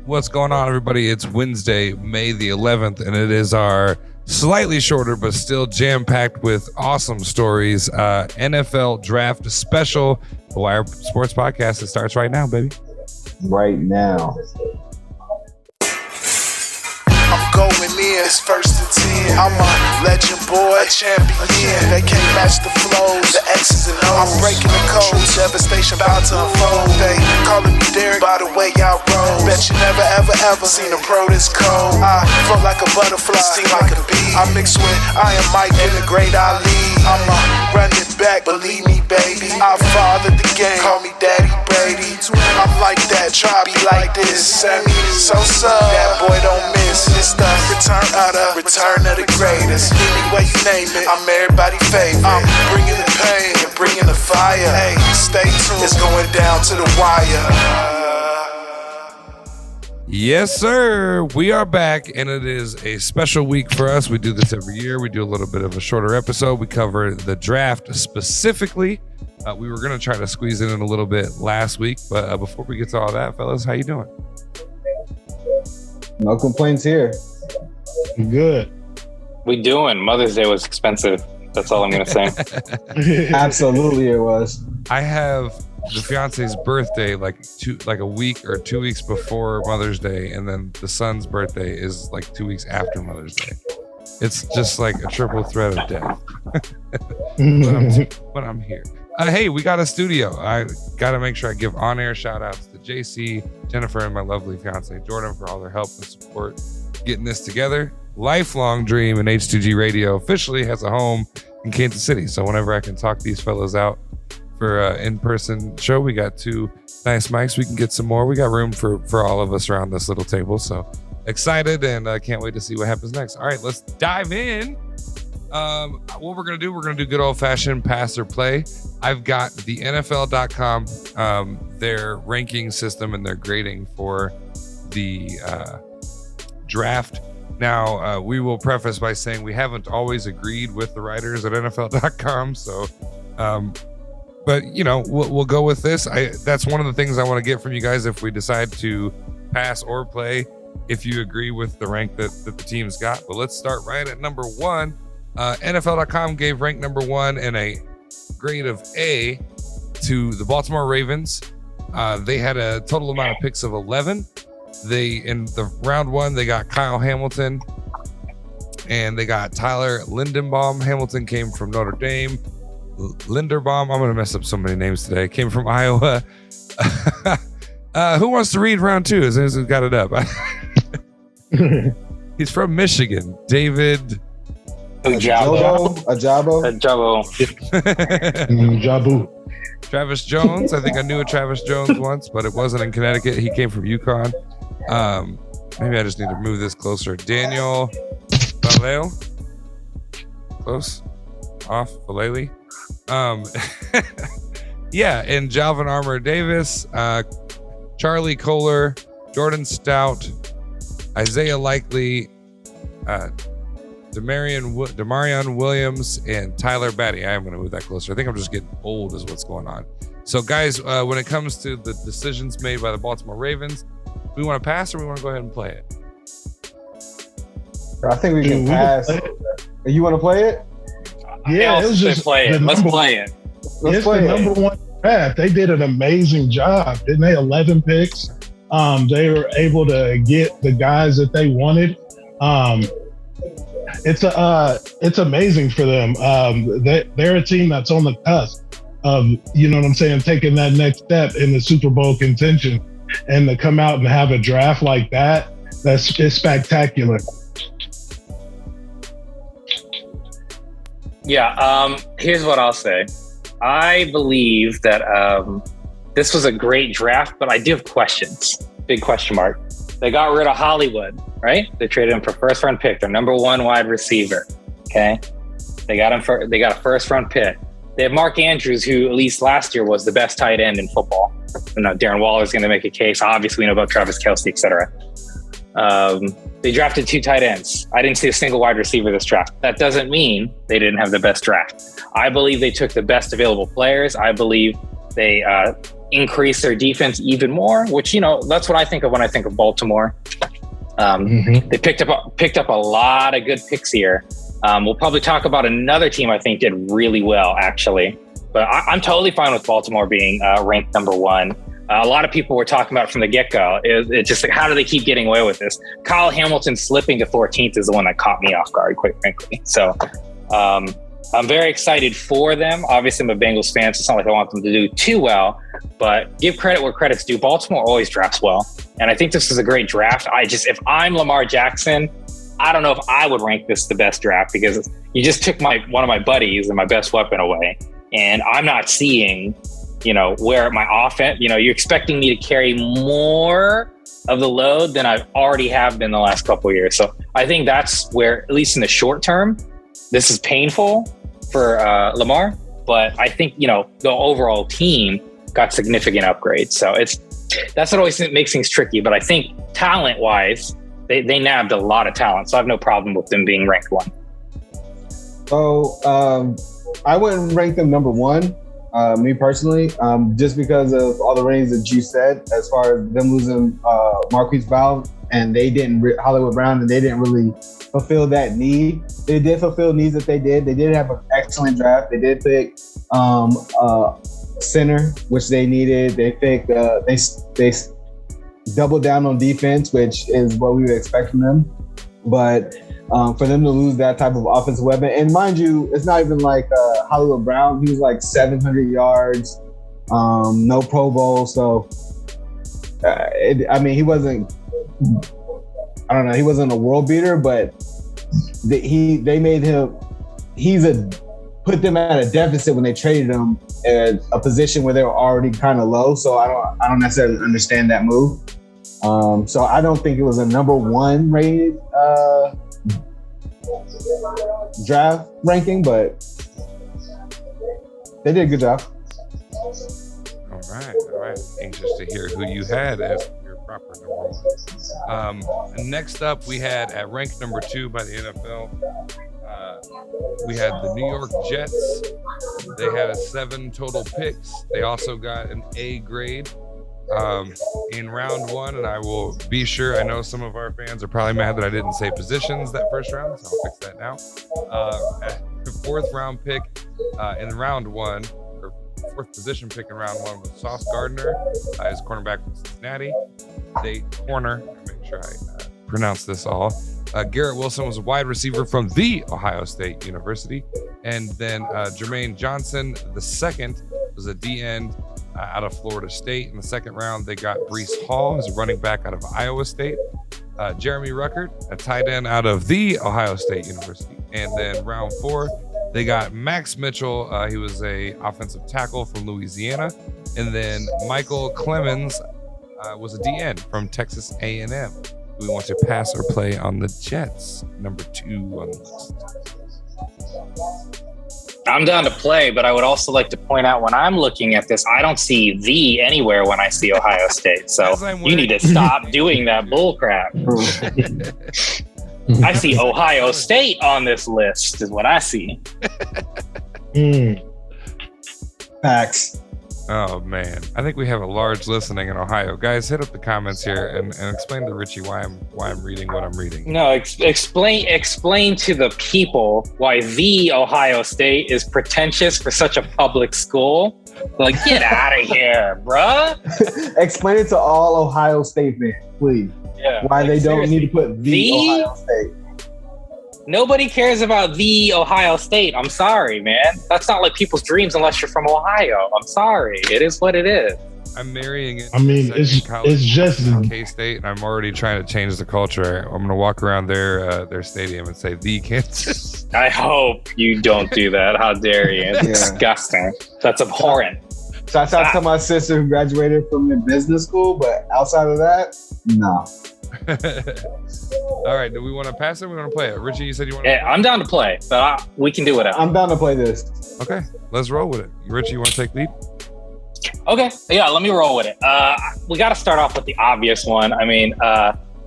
What's going on, everybody? It's Wednesday, May the 11th, and it is our slightly shorter but still jam-packed with awesome stories NFL Draft Special, the Wire Sports Podcast. It starts right now, baby. Right now. I'm going in, it's first and 10. I'm a legend boy, a champion. They can't match the flows, the X's and O's. I'm breaking the code, devastation about to unfold. They calling me Derek by the way I roll. Bet you never ever seen a pro this cold. I float like a butterfly, sting like a bee. I mix with I am Mike and the great Ali. I'm a running back, believe me, baby. I fathered the game, call me Daddy Brady. I'm like that, try be like this. Sammy Sosa, that boy don't miss. It's the return of the greatest. Any way you name it, I'm everybody's favorite. I'm bringing the pain and bringing the fire. Hey, stay tuned, it's going down to the wire. Yes, sir. We are back, and it is a special week for us. We do this every year. We do a little bit of a shorter episode. We cover the draft specifically. We were going to try to squeeze it in a little bit last week, but before we get to all that, fellas, how you doing? No complaints here. Good. We doing. Mother's Day was expensive. That's all I'm going to say. Absolutely it was. I have the fiance's birthday like a week or 2 weeks before Mother's Day, and then the son's birthday is like 2 weeks after Mother's Day. It's just like a triple threat of death. but I'm here. Hey, we got a studio. I got to make sure I give on-air shout-outs to JC, Jennifer, and my lovely fiance Jordan for all their help and support getting this together. Lifelong dream, and H2G Radio officially has a home in Kansas City. So whenever I can talk these fellows out for an in-person show, we got 2 nice mics. We can get some more. We got room for all of us around this little table. So excited, and can't wait to see what happens next. All right, let's dive in. What we're going to do good old-fashioned pass or play. I've got the NFL.com, their ranking system and their grading for the draft. Now, we will preface by saying we haven't always agreed with the writers at NFL.com, so but you know, we'll go with this. That's one of the things I want to get from you guys if we decide to pass or play, if you agree with the rank that the team's got. But let's start right at number 1. NFL.com gave rank number 1 in a grade of A to the Baltimore Ravens. They had a total amount of picks of 11. In the round 1, they got Kyle Hamilton and they got Tyler Linderbaum. Hamilton came from Notre Dame. Linderbaum, I'm going to mess up so many names today, came from Iowa. Who wants to read round 2 as soon as we've got it up? He's from Michigan. David Ajabo. Travis Jones. I think I knew a Travis Jones once, but it wasn't in Connecticut. He came from UConn. Maybe I just need to move this closer. Daniel Vallejo. Close. Off. Vallely. Yeah, and Jalvin Armour Davis, Charlie Kohler, Jordan Stout, Isaiah Likely, Demarion Williams, and Tyler Batty. I am going to move that closer. I think I'm just getting old is what's going on. So, guys, when it comes to the decisions made by the Baltimore Ravens, we want to pass or we want to go ahead and play it? I think we can pass. You want to play it? Yeah, it was just play it. Let's play it. It's the number 1 draft. They did an amazing job, didn't they? 11 picks. They were able to get the guys that they wanted. It's amazing for them. They're a team that's on the cusp of, you know what I'm saying, taking that next step in the Super Bowl contention, and to come out and have a draft like that, it's spectacular. Yeah, here's what I'll say. I believe that this was a great draft, but I do have questions. Big question mark. They got rid of Hollywood, right? They traded him for first-round pick, their number 1 wide receiver. Okay, they got a first-round pick. They have Mark Andrews, who at least last year was the best tight end in football. You know, Darren Waller's going to make a case. Obviously, we know about Travis Kelce, etc. They drafted 2 tight ends. I didn't see a single wide receiver this draft. That doesn't mean they didn't have the best draft. I believe they took the best available players. I believe they increase their defense even more, which, that's what I think of when I think of Baltimore. They picked up a lot of good picks here. We'll probably talk about another team I think did really well, actually. But I'm totally fine with Baltimore being ranked number 1. A lot of people were talking about it from the get-go. It's just like, how do they keep getting away with this? Kyle Hamilton slipping to 14th is the one that caught me off guard, quite frankly. So I'm very excited for them. Obviously, I'm a Bengals fan, so it's not like I want them to do too well. But give credit where credit's due. Baltimore always drafts well. And I think this is a great draft. If I'm Lamar Jackson, I don't know if I would rank this the best draft, because you just took one of my buddies and my best weapon away. And I'm not seeing where my offense, you're expecting me to carry more of the load than I already have been the last couple of years. So I think that's where, at least in the short term, this is painful for Lamar. But I think, the overall team got significant upgrades. So that's what always makes things tricky. But I think talent-wise, they nabbed a lot of talent. So I have no problem with them being ranked 1. So I wouldn't rank them number 1. Me personally, just because of all the ratings that you said, as far as them losing Marquise Val, and they didn't Hollywood Brown, and they didn't really fulfill that need. They did fulfill needs that they did. They did have an excellent draft. They did pick center, which they needed. They picked they doubled down on defense, which is what we would expect from them. But for them to lose that type of offensive weapon, and mind you, it's not even like Hollywood Brown. He was like 700 yards, no Pro Bowl. So, he wasn't. I don't know. He wasn't a world beater, but they made him. Put them at a deficit when they traded him at a position where they were already kind of low. So I don't necessarily understand that move. So I don't think it was a number 1 rated draft ranking, but they did a good job. All right. Anxious to hear who you had as your proper number 1. Next up, we had at rank number 2 by the NFL, we had the New York Jets. They had 7 total picks. They also got an A grade in round 1, and I will be sure. I know some of our fans are probably mad that I didn't say positions that first round, so I'll fix that now. The 4th round pick in round 1, or 4th position pick in round 1 was Sauce Gardner, his cornerback from Cincinnati. Make sure I pronounce this all. Garrett Wilson was a wide receiver from the Ohio State University. And then Jermaine Johnson, the second, was a D-end out of Florida State. In the 2nd round, they got Breece Hall, who's a running back out of Iowa State. Jeremy Ruckert, a tight end out of the Ohio State University. And then round 4, they got Max Mitchell. He was a offensive tackle from Louisiana. And then Michael Clemens was a D-end from Texas A&M. We want to pass or play on the Jets, number 2 on the list. I'm down to play, but I would also like to point out, when I'm looking at this, I don't see "the" anywhere when I see Ohio State. So you need to stop doing that bull crap. I see Ohio State on this list is what I see. Facts. Oh man, I think we have a large listening in Ohio. Guys, hit up the comments here and explain to Richie why I'm reading what I'm reading. No, explain to the people why the Ohio State is pretentious for such a public school. Like, get out of here, bruh. Explain it to all Ohio State fans, please. Yeah, why they don't need to put the Ohio State. Nobody cares about the Ohio State. I'm sorry, man. That's not like people's dreams unless you're from Ohio. I'm sorry. It is what it is. I'm marrying it. I mean, it's just K-State, and I'm already trying to change the culture. I'm going to walk around their stadium and say the Kansas. I hope you don't do that. How dare you? It's disgusting. That's abhorrent. Shout out to my sister who graduated from the business school, but outside of that, no. All right, do we want to pass it or we want to play it? Richie, you said you want to play? I'm down to play, but we can do whatever. I'm down to play this. Okay, let's roll with it. Richie, you want to take lead? Okay, yeah, let me roll with it. We got to start off with the obvious one. I mean,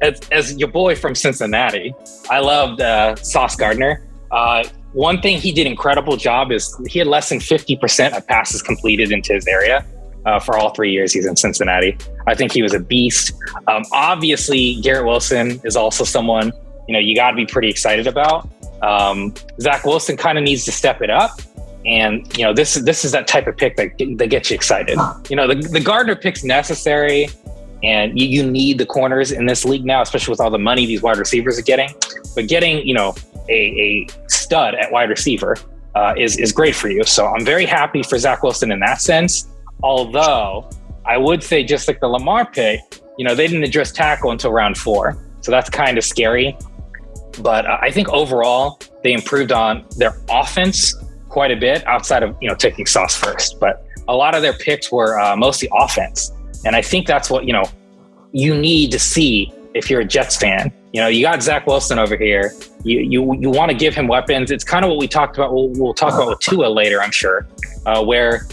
as your boy from Cincinnati, I loved Sauce Gardner. One thing he did incredible job is he had less than 50% of passes completed into his area. for all 3 years he's in Cincinnati. I think he was a beast. Obviously, Garrett Wilson is also someone, you got to be pretty excited about. Zach Wilson kind of needs to step it up. And, this is that type of pick that gets you excited. The Gardner pick's necessary, and you need the corners in this league now, especially with all the money these wide receivers are getting. But getting, a stud at wide receiver is great for you. So I'm very happy for Zach Wilson in that sense. Although I would say, just like the Lamar pick, they didn't address tackle until round 4. So that's kind of scary. But I think overall, they improved on their offense quite a bit outside of, taking Sauce first. But a lot of their picks were mostly offense. And I think that's what, you need to see if you're a Jets fan. You got Zach Wilson over here. You want to give him weapons. It's kind of what we talked about. We'll talk about with Tua later, I'm sure, where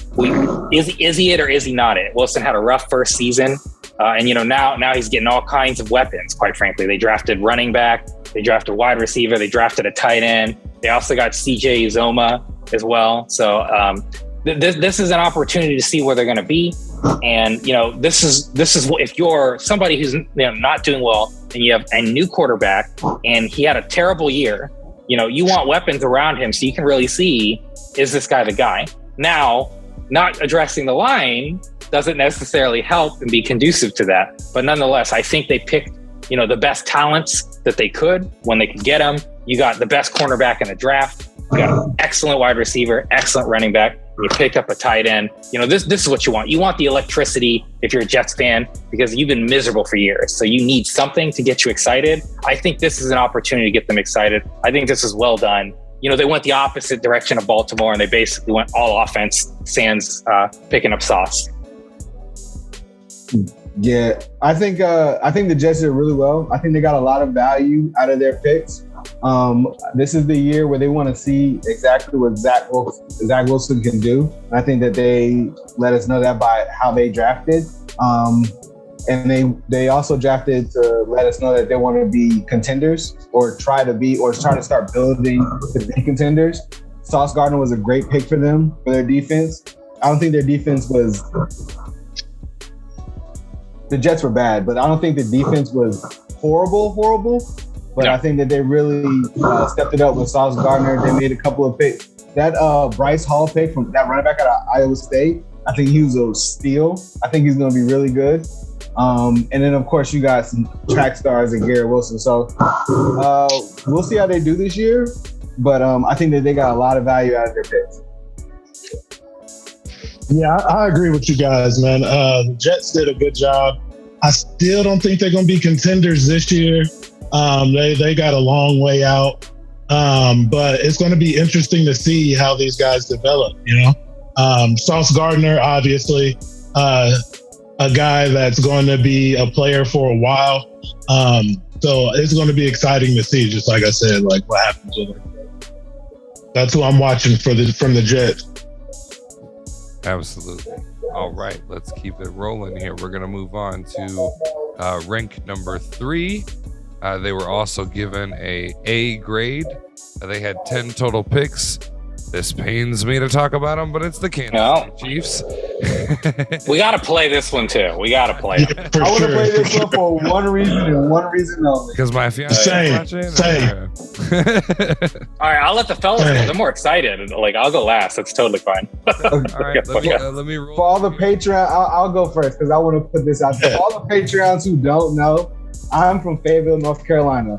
is he it or is he not it? Wilson had a rough first season. And, now he's getting all kinds of weapons, quite frankly. They drafted running back. They drafted wide receiver. They drafted a tight end. They also got CJ Uzoma as well. So this is an opportunity to see where they're going to be. And, this is if you're somebody who's not doing well and you have a new quarterback and he had a terrible year, you want weapons around him so you can really see, is this guy the guy? Now, not addressing the line doesn't necessarily help and be conducive to that. But nonetheless, I think they picked, the best talents that they could when they could get them. You got the best cornerback in the draft. You got an excellent wide receiver, excellent running back. You picked up a tight end. This is what you want. You want the electricity if you're a Jets fan, because you've been miserable for years. So you need something to get you excited. I think this is an opportunity to get them excited. I think this is well done. They went the opposite direction of Baltimore, and they basically went all offense, sans picking up Sauce. Yeah, I think the Jets did really well. I think they got a lot of value out of their picks. This is the year where they want to see exactly what Zach Wilson can do. And I think that they let us know that by how they drafted. And they also drafted to let us know that they want to be contenders or try to start building to be contenders. Sauce Gardner was a great pick for them, for their defense. I don't think their defense was... The Jets were bad, but I don't think the defense was horrible. But I think that they really stepped it up with Sauce Gardner. They made a couple of picks. That Bryce Hall pick from that running back out of Iowa State, I think he was a steal. I think he's going to be really good. And then, of course, you got some track stars and Garrett Wilson. So we'll see how they do this year. But I think that they got a lot of value out of their picks. Yeah, I agree with you guys, man. The Jets did a good job. I still don't think they're going to be contenders this year. They got a long way out. But it's going to be interesting to see how these guys develop, Sauce Gardner, obviously, a guy that's going to be a player for a while. So it's going to be exciting to see, just like I said, like what happens with him. That's who I'm watching from the Jets. Absolutely. All right, let's keep it rolling here. We're going to move on to rank number 3. They were also given A grade. They had 10 total picks. This pains me to talk about them, but it's the Kansas City Chiefs. We got to play this one too. We got to play it. I want to play this one for one reason and one reason only. Because my fiance is watching. All right, I'll let the fellas go. They're more excited. Like, I'll go last. That's totally fine. All right, let me roll. For all the Patreon, I'll go first because I want to put this out there. For all the Patreons who don't know, I'm from Fayetteville, North Carolina.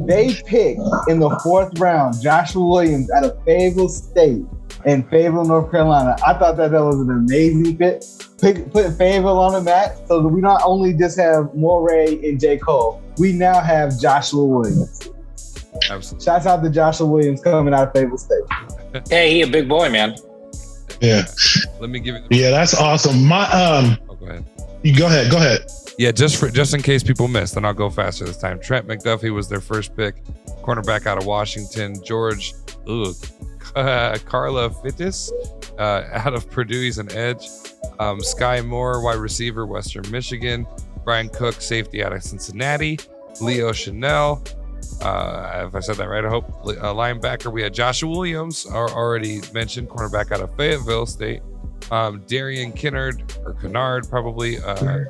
They picked in the 4th round Joshua Williams out of Fayetteville State in Fayetteville, North Carolina. I thought that was an amazing fit. Putting Fayetteville on the map so that we not only just have Moray and J. Cole, we now have Joshua Williams. Absolutely. Shouts out to Joshua Williams coming out of Fayetteville State. Hey, he a big boy, man. Yeah. Let me give you. Yeah, that's awesome. Go ahead. Go ahead. Yeah, just in case people missed, and I'll go faster this time. Trent McDuffie was their first pick, cornerback out of Washington. George Carla Fittis out of Purdue, he's an edge. Sky Moore, wide receiver, Western Michigan. Brian Cook, safety out of Cincinnati. Leo Chanel, if I said that right, I hope. Linebacker, we had Joshua Williams, already mentioned, cornerback out of Fayetteville State. Darian Kennard probably,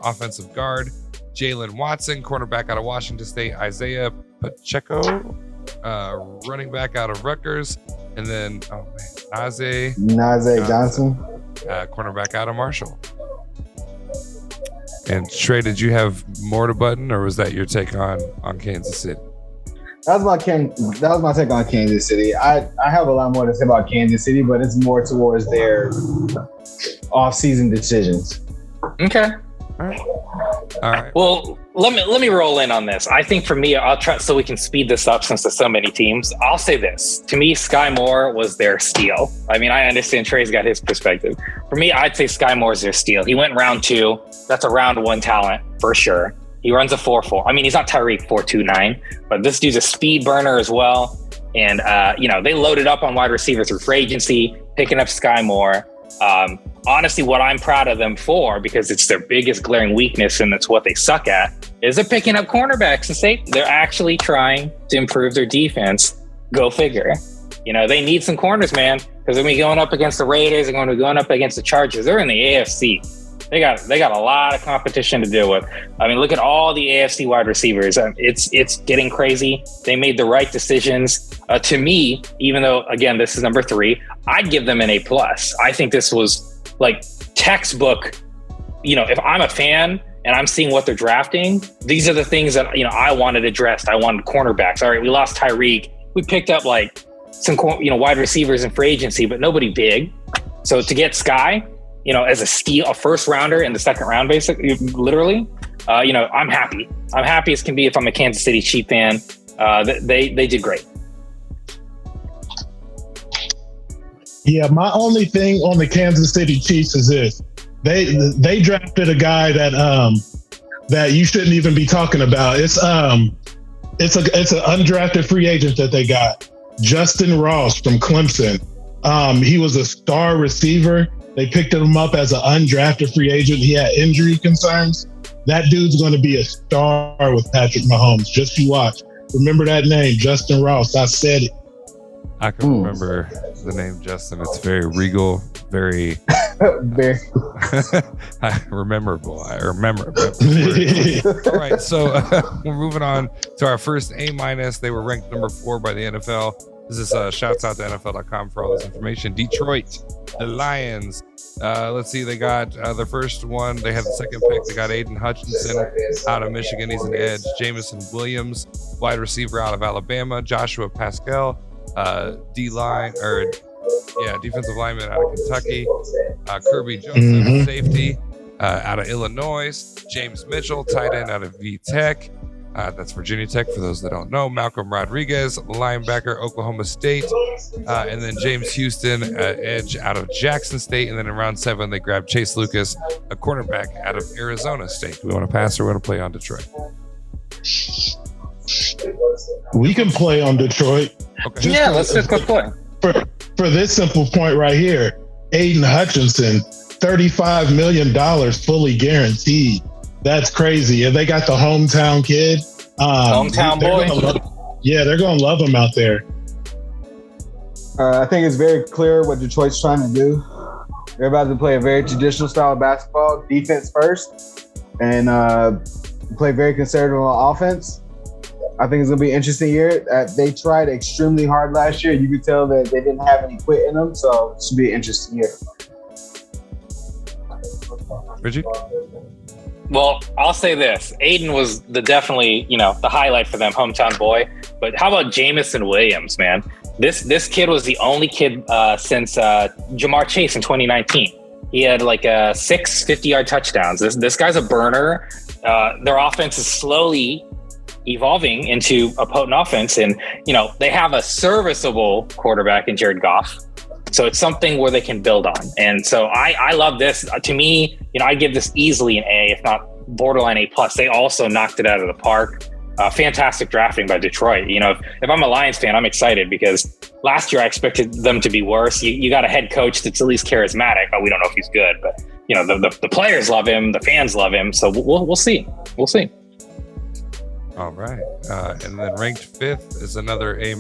offensive guard. Jalen Watson, cornerback out of Washington State. Isaiah Pacheco, running back out of Rutgers. And then, Najee Johnson, cornerback out of Marshall. And Trey, did you have more to button, or was that your take on Kansas City? That was my take on Kansas City. I have a lot more to say about Kansas City, but it's more towards their off-season decisions. Okay. All right. Well, let me roll in on this. I think for me, I'll try so we can speed this up since there's so many teams. I'll say this. To me, Sky Moore was their steal. I mean, I understand Trey's got his perspective. For me, I'd say Sky Moore's their steal. He went round 2. That's a round 1 talent for sure. He runs a 4.4. I mean, he's not Tyreek 4.29, but this dude's a speed burner as well. And, they loaded up on wide receivers through free agency, picking up Sky Moore. Honestly, what I'm proud of them for, because it's their biggest glaring weakness and it's what they suck at, is they're picking up cornerbacks and safety. They're actually trying to improve their defense. Go figure. They need some corners, man, because they're going to be going up against the Raiders. They're going to be going up against the Chargers. They're in the AFC. They got a lot of competition to deal with. I mean, look at all the AFC wide receivers. It's getting crazy. They made the right decisions. To me, even though, again, this is number 3, I'd give them an A+. I think this was like textbook. If I'm a fan and I'm seeing what they're drafting, these are the things that, I wanted addressed. I wanted cornerbacks. All right, we lost Tyreek. We picked up like some, wide receivers in free agency, but nobody big. So to get Sky, as a steal, a first rounder in the second round, basically, literally, I'm happy. I'm happy as can be if I'm a Kansas City Chiefs fan. They did great. Yeah, my only thing on the Kansas City Chiefs is this: they drafted a guy that you shouldn't even be talking about. It's an undrafted free agent that they got, Justin Ross from Clemson. He was a star receiver. They picked him up as an undrafted free agent. He had injury concerns. That dude's going to be a star with Patrick Mahomes. Just you watch. Remember that name, Justin Ross. I said it. I can remember the name Justin. It's very regal, very memorable. I remember. All right, so we're moving on to our first A-. They were ranked number 4 by the NFL. This is shouts out to NFL.com for all this information. Detroit, the Lions. Let's see, they got the first one. They had the second pick. They got Aiden Hutchinson out of Michigan. He's an edge. Jamison Williams, wide receiver out of Alabama. Joshua Pascal, defensive lineman out of Kentucky. Kirby Joseph, safety out of Illinois. James Mitchell, tight end out of VTech. That's Virginia Tech, for those that don't know. Malcolm Rodriguez, linebacker, Oklahoma State. And then James Houston, edge out of Jackson State. And then in round 7, they grabbed Chase Lucas, a cornerback out of Arizona State. Do we want to pass or we want to play on Detroit? We can play on Detroit. Okay. Let's just go play. For this simple point right here, Aiden Hutchinson, $35 million fully guaranteed. That's crazy. And they got the hometown kid. Hometown boy. They're going to love him out there. I think it's very clear what Detroit's trying to do. They're about to play a very traditional style of basketball, defense first, and play very conservative on offense. I think it's going to be an interesting year. They tried extremely hard last year. You could tell that they didn't have any quit in them, so it should be an interesting year. Richie? Well, I'll say this. Aiden was definitely, the highlight for them, hometown boy. But how about Jamison Williams, man? This kid was the only kid since Jamar Chase in 2019. He had like 6 50-yard touchdowns. This guy's a burner. Their offense is slowly evolving into a potent offense. And, they have a serviceable quarterback in Jared Goff. So it's something where they can build on. And so I love this. To me, I give this easily an A, if not borderline A+. They also knocked it out of the park. Fantastic drafting by Detroit. If I'm a Lions fan, I'm excited because last year I expected them to be worse. You got a head coach that's at least charismatic. We don't know if he's good, but the players love him. The fans love him. So we'll see. We'll see. All right. And then ranked 5th is another A-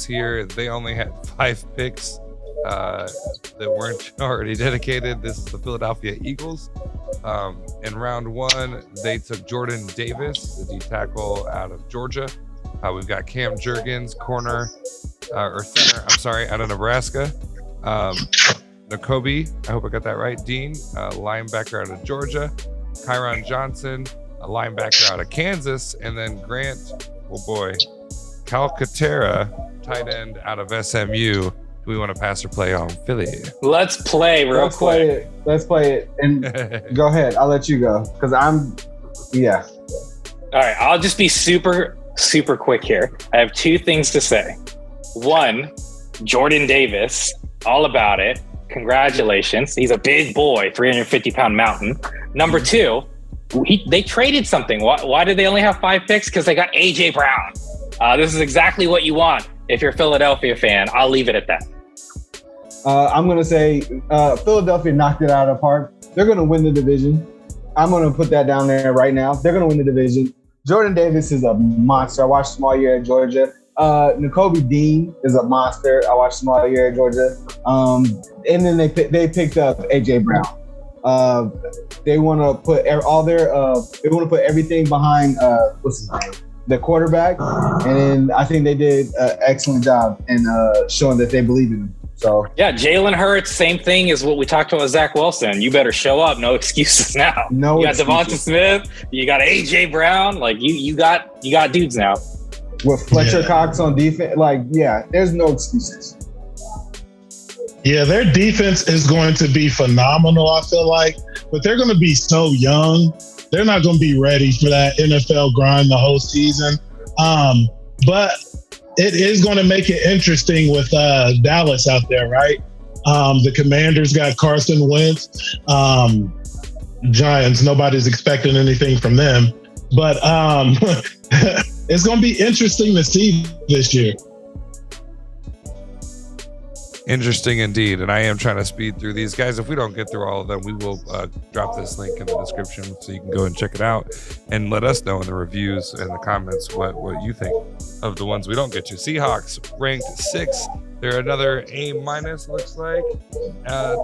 here. They only had 5 picks. that weren't already dedicated. This is the Philadelphia Eagles. In round 1, they took Jordan Davis, the D tackle out of Georgia. We've got Cam Jurgens, center, out of Nebraska. Nakobe, I hope I got that right. Dean, linebacker out of Georgia. Kyron Johnson, a linebacker out of Kansas. And then Grant, Calcaterra, tight end out of SMU. Do we want to pass or play on Philly? Let's play real quick. Let's play it. And go ahead. I'll let you go because yeah. All right. I'll just be super, super quick here. I have 2 things to say. 1, Jordan Davis, all about it. Congratulations. He's a big boy, 350-pound mountain. Number 2, they traded something. Why did they only have 5 picks? Because they got A.J. Brown. This is exactly what you want. If you're a Philadelphia fan, I'll leave it at that. I'm going to say Philadelphia knocked it out of the park. They're going to win the division. I'm going to put that down there right now. They're going to win the division. Jordan Davis is a monster. I watched him all year at Georgia. Nakobe Dean is a monster. I watched him all year at Georgia. And then they picked up A.J. Brown. They want to put everything behind what's his name? The quarterback, and then I think they did an excellent job in showing that they believe in him. So yeah, Jalen Hurts, same thing as what we talked about with Zach Wilson. You better show up. No excuses now. No, you got Devonta Smith. You got A.J. Brown. Like you got dudes now. With Fletcher Cox on defense, there's no excuses. Yeah, their defense is going to be phenomenal, I feel like, but they're going to be so young. They're not going to be ready for that NFL grind the whole season. But it is going to make it interesting with Dallas out there, right? The Commanders got Carson Wentz. Giants, nobody's expecting anything from them. But it's going to be interesting to see this year. Interesting indeed. And I am trying to speed through these guys. If we don't get through all of them, we will drop this link in the description so you can go and check it out and let us know in the reviews and the comments what you think of the ones we don't get to. Seahawks ranked 6th. They're another A-, looks like.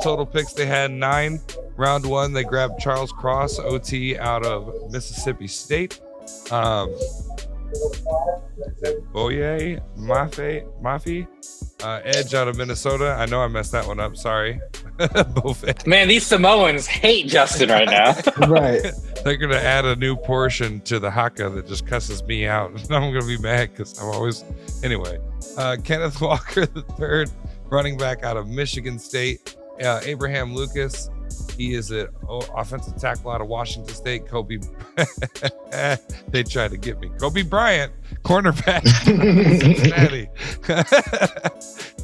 Total picks, they had 9. Round 1, they grabbed Charles Cross, OT out of Mississippi State. Is it Boye Mafi? Edge out of Minnesota. I know I messed that one up. Sorry. Man, these Samoans hate Justin right now. Right. They're going to add a new portion to the haka that just cusses me out. I'm going to be mad because I'm always... Anyway, Kenneth Walker III, running back out of Michigan State. Abraham Lucas, he is an offensive tackle out of Washington State. They tried to get me. Kobe Bryant, cornerback, Cincinnati.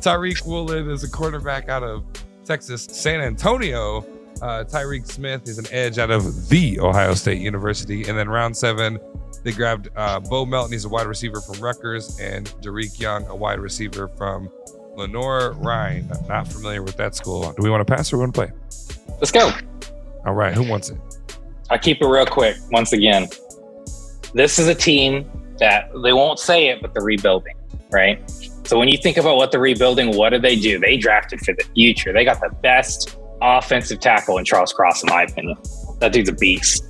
Tyreek Woolen is a cornerback out of Texas San Antonio. Tyreek Smith is an edge out of the Ohio State University. And then round 7, they grabbed Bo Melton. He's a wide receiver from Rutgers, and Derek Young, a wide receiver from Lenoir-Rhyne. Not familiar with that school. Do we want to pass or we want to play? Let's go. All right. Who wants it? I'll keep it real quick. Once again, this is a team that they won't say it, but they're rebuilding, right? So when you think about what they're rebuilding, what do? They drafted for the future. They got the best offensive tackle in Charles Cross, in my opinion. That dude's a beast.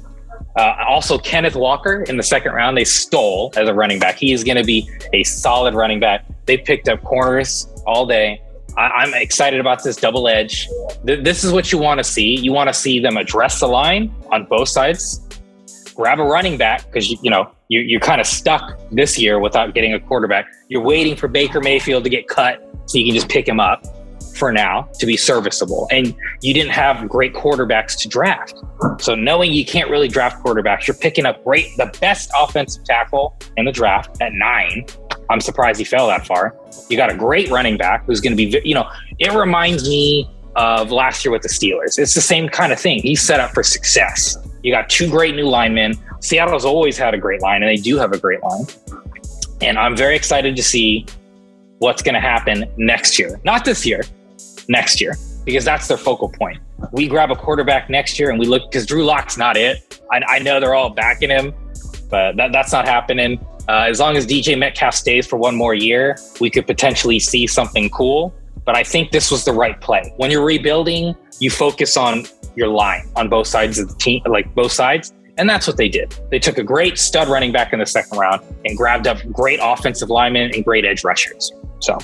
Also, Kenneth Walker in the 2nd round, they stole as a running back. He is going to be a solid running back. They picked up corners all day. I'm excited about this double edge. This is what you want to see. You want to see them address the line on both sides, grab a running back because you're kind of stuck this year without getting a quarterback. You're waiting for Baker Mayfield to get cut so you can just pick him up for now to be serviceable. And you didn't have great quarterbacks to draft. So knowing you can't really draft quarterbacks, you're picking up the best offensive tackle in the draft at 9. I'm surprised he fell that far. You got a great running back who's going to be, it reminds me of last year with the Steelers. It's the same kind of thing. He's set up for success. You got 2 great new linemen. Seattle's always had a great line, and they do have a great line. And I'm very excited to see what's going to happen next year. Not this year, next year, because that's their focal point. We grab a quarterback next year and we look, because Drew Lock's not it. I know they're all backing him, but that's not happening. As long as DJ Metcalf stays for one more year, we could potentially see something cool. but I think this was the right play. When you're rebuilding, you focus on your line on both sides of the team, like both sides. And that's what they did. They took a great stud running back in the second round and grabbed up great offensive linemen and great edge rushers. So,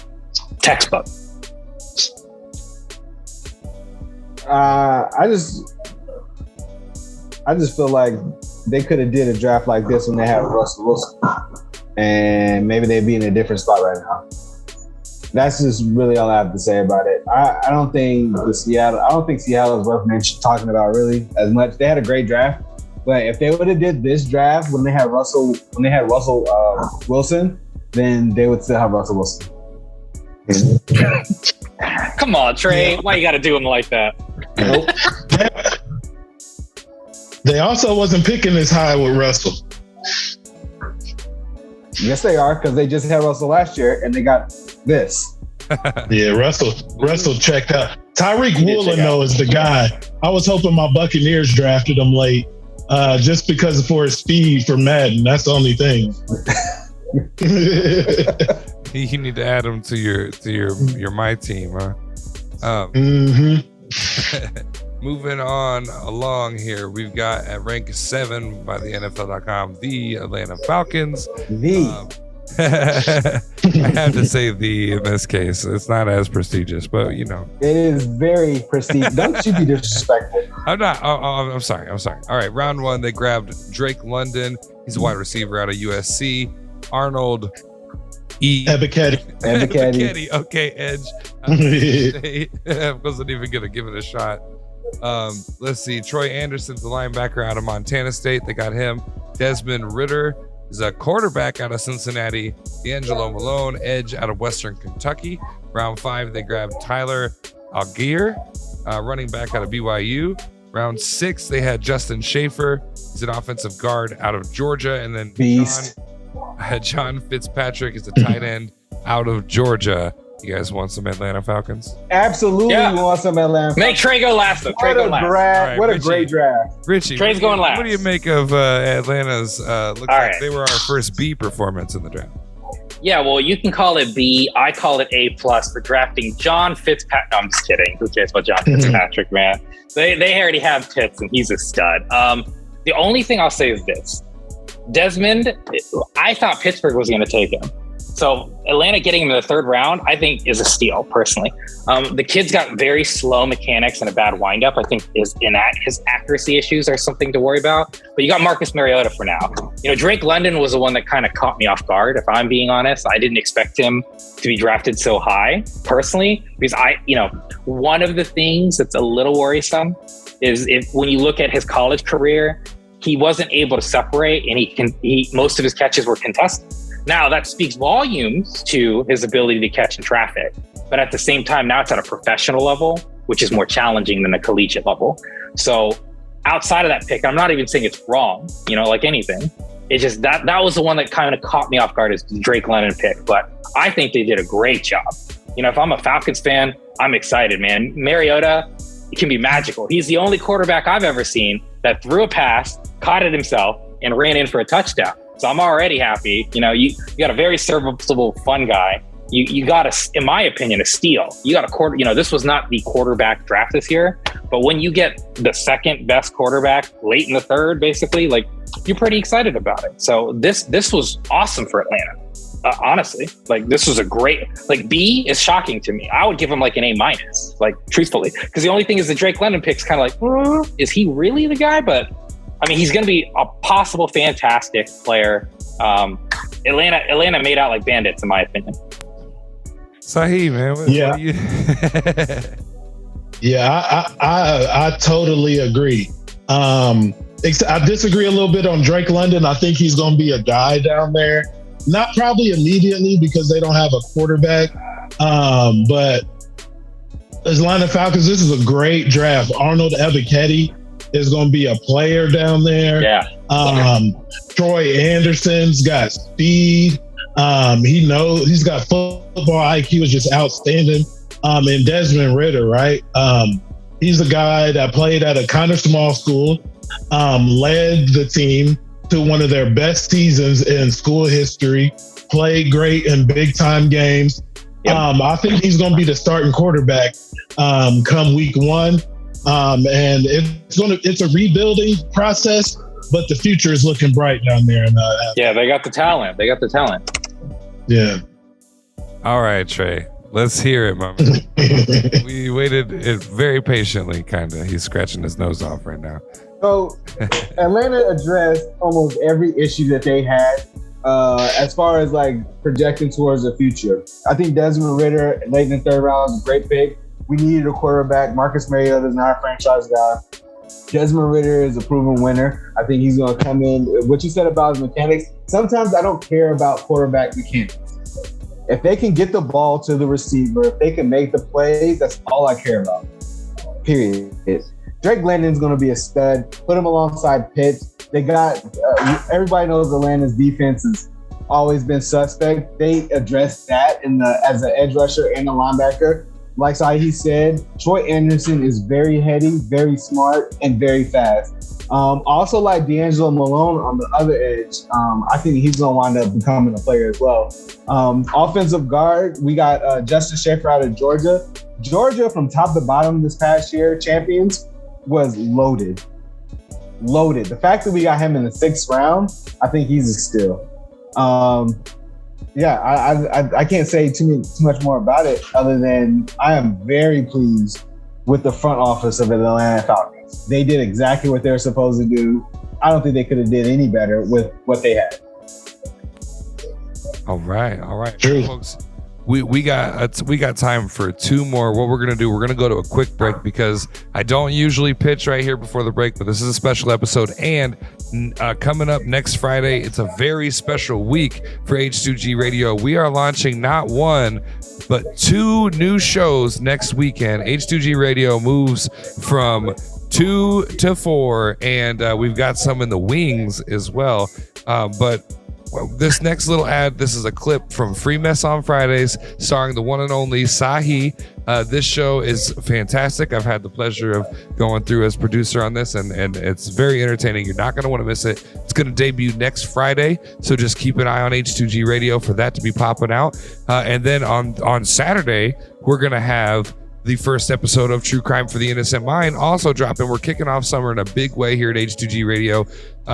textbook. I just feel like they could have did a draft like this when they had Russell Wilson, and maybe they'd be in a different spot right now. That's just really all I have to say about it. I don't think Seattle is worth talking about really as much. They had a great draft, but if they would have did this draft when they had Russell Wilson, then they would still have Russell Wilson. Come on, Trey. Why you got to do him like that? Nope. They also wasn't picking this high with Russell. Yes, they are, because they just had Russell last year and they got this. Yeah, Russell checked out. Tyreek Woolen, though, is the guy. I was hoping my Buccaneers drafted him late, just because for his speed for Madden. That's the only thing. You need to add him to your my team, huh? Moving on along here, we've got at rank 7 by the NFL.com, the Atlanta Falcons. I have to say the in this case. It's not as prestigious, but you know. It is very prestigious. Don't you be disrespectful. I'm not. I'm sorry. All right, round 1, they grabbed Drake London. He's a wide receiver out of USC. Arnold Ebiketie. Okay, edge. I wasn't even going to give it a shot. Let's see. Troy Anderson's the linebacker out of Montana State. They got him. Desmond Ridder is a quarterback out of Cincinnati. D'Angelo Malone, edge out of Western Kentucky. Round 5, they grabbed Tyler Algier, running back out of BYU. Round 6, they had Justin Schaefer. He's an offensive guard out of Georgia. And then John Fitzpatrick is a tight end out of Georgia. You guys want some Atlanta Falcons? Absolutely want some Atlanta Falcons. Make Trey go last, though. Trey go last. Right, what a great draft. Richie, Trey's going last. What do you make of Atlanta's, looks like they were our first B performance in the draft? Yeah, well, you can call it B. I call it A+ for drafting John Fitzpatrick. No, I'm just kidding. Who cares about John Fitzpatrick, man? They already have tits, and he's a stud. The only thing I'll say is this. Desmond, I thought Pittsburgh was going to take him. So Atlanta getting him in the 3rd round, I think, is a steal, personally. The kid's got very slow mechanics and a bad windup. I think his accuracy issues are something to worry about. But you got Marcus Mariota for now. You know, Drake London was the one that kind of caught me off guard, if I'm being honest. I didn't expect him to be drafted so high, personally, because one of the things that's a little worrisome is when you look at his college career, he wasn't able to separate, and most of his catches were contested. Now, that speaks volumes to his ability to catch in traffic. But at the same time, now it's at a professional level, which is more challenging than a collegiate level. So outside of that pick, I'm not even saying it's wrong, like anything. It's just that was the one that kind of caught me off guard, is the Drake London pick. But I think they did a great job. If I'm a Falcons fan, I'm excited, man. Mariota, it can be magical. He's the only quarterback I've ever seen that threw a pass, caught it himself, and ran in for a touchdown. So I'm already happy. You got a very serviceable, fun guy. You got in my opinion, a steal. You got a this was not the quarterback draft this year, but when you get the second best quarterback late in the 3rd, basically, like, you're pretty excited about it. So this was awesome for Atlanta. Honestly, like, this was a great, like, B is shocking to me. I would give him like an A-, like, truthfully, because the only thing is the Drake London pick's kind of like, is he really the guy? But I mean, he's going to be a possible fantastic player. Atlanta made out like bandits, in my opinion. Sahe, man. What do you... Yeah, I totally agree. I disagree a little bit on Drake London. I think he's going to be a guy down there. Not probably immediately, because they don't have a quarterback. But Atlanta Falcons, this is a great draft. Arnold Ebiketie is going to be a player down there. Yeah. Troy Anderson's got speed. He's got football IQ, is just outstanding. And Desmond Ridder, right? He's a guy that played at a kind of small school, led the team to one of their best seasons in school history, played great in big time games. Yep. I think he's going to be the starting quarterback come week 1. And it's a rebuilding process, but the future is looking bright down there. Yeah, they got the talent. Yeah. All right, Trey. Let's hear it, my man. We waited very patiently, kind of. He's scratching his nose off right now. So Atlanta addressed almost every issue that they had as far as like projecting towards the future. I think Desmond Ridder late in the 3rd round was a great pick. We needed a quarterback. Marcus Mariota is not a franchise guy. Desmond Ridder is a proven winner. I think he's going to come in. What you said about his mechanics, sometimes I don't care about quarterback mechanics. If they can get the ball to the receiver, if they can make the plays, that's all I care about. Period. Drake London's going to be a stud. Put him alongside Pitts. They got everybody knows Atlanta's defense has always been suspect. They addressed that as an edge rusher and a linebacker. Like Sahe said, Troy Anderson is very heady, very smart, and very fast. Also like D'Angelo Malone on the other edge. I think he's going to wind up becoming a player as well. Offensive guard, we got Justin Schaefer out of Georgia. Georgia, from top to bottom this past year, champions, was loaded. The fact that we got him in the 6th round, I think he's a steal. I can't say too much more about it other than I am very pleased with the front office of the Atlanta Falcons. They did exactly what they're supposed to do. I don't think they could have did any better with what they had. All right. True. Folks, we got time for 2 more. What we're going to do, we're going to go to a quick break because I don't usually pitch right here before the break, but this is a special episode. And coming up next Friday, it's a very special week for H2G Radio. We are launching not 1, but 2 new shows next weekend. H2G Radio moves from 2 to 4, and we've got some in the wings as well. But this next little ad, this is a clip from Free Mess on Fridays, starring the one and only Sahe. This show is fantastic. I've had the pleasure of going through as producer on this, and it's very entertaining. You're not going to want to miss it. It's going to debut next Friday, so just keep an eye on H2G Radio for that to be popping out. And then on Saturday, we're going to have the first episode of True Crime for the Innocent Mind also dropping. We're kicking off summer in a big way here at H2G Radio.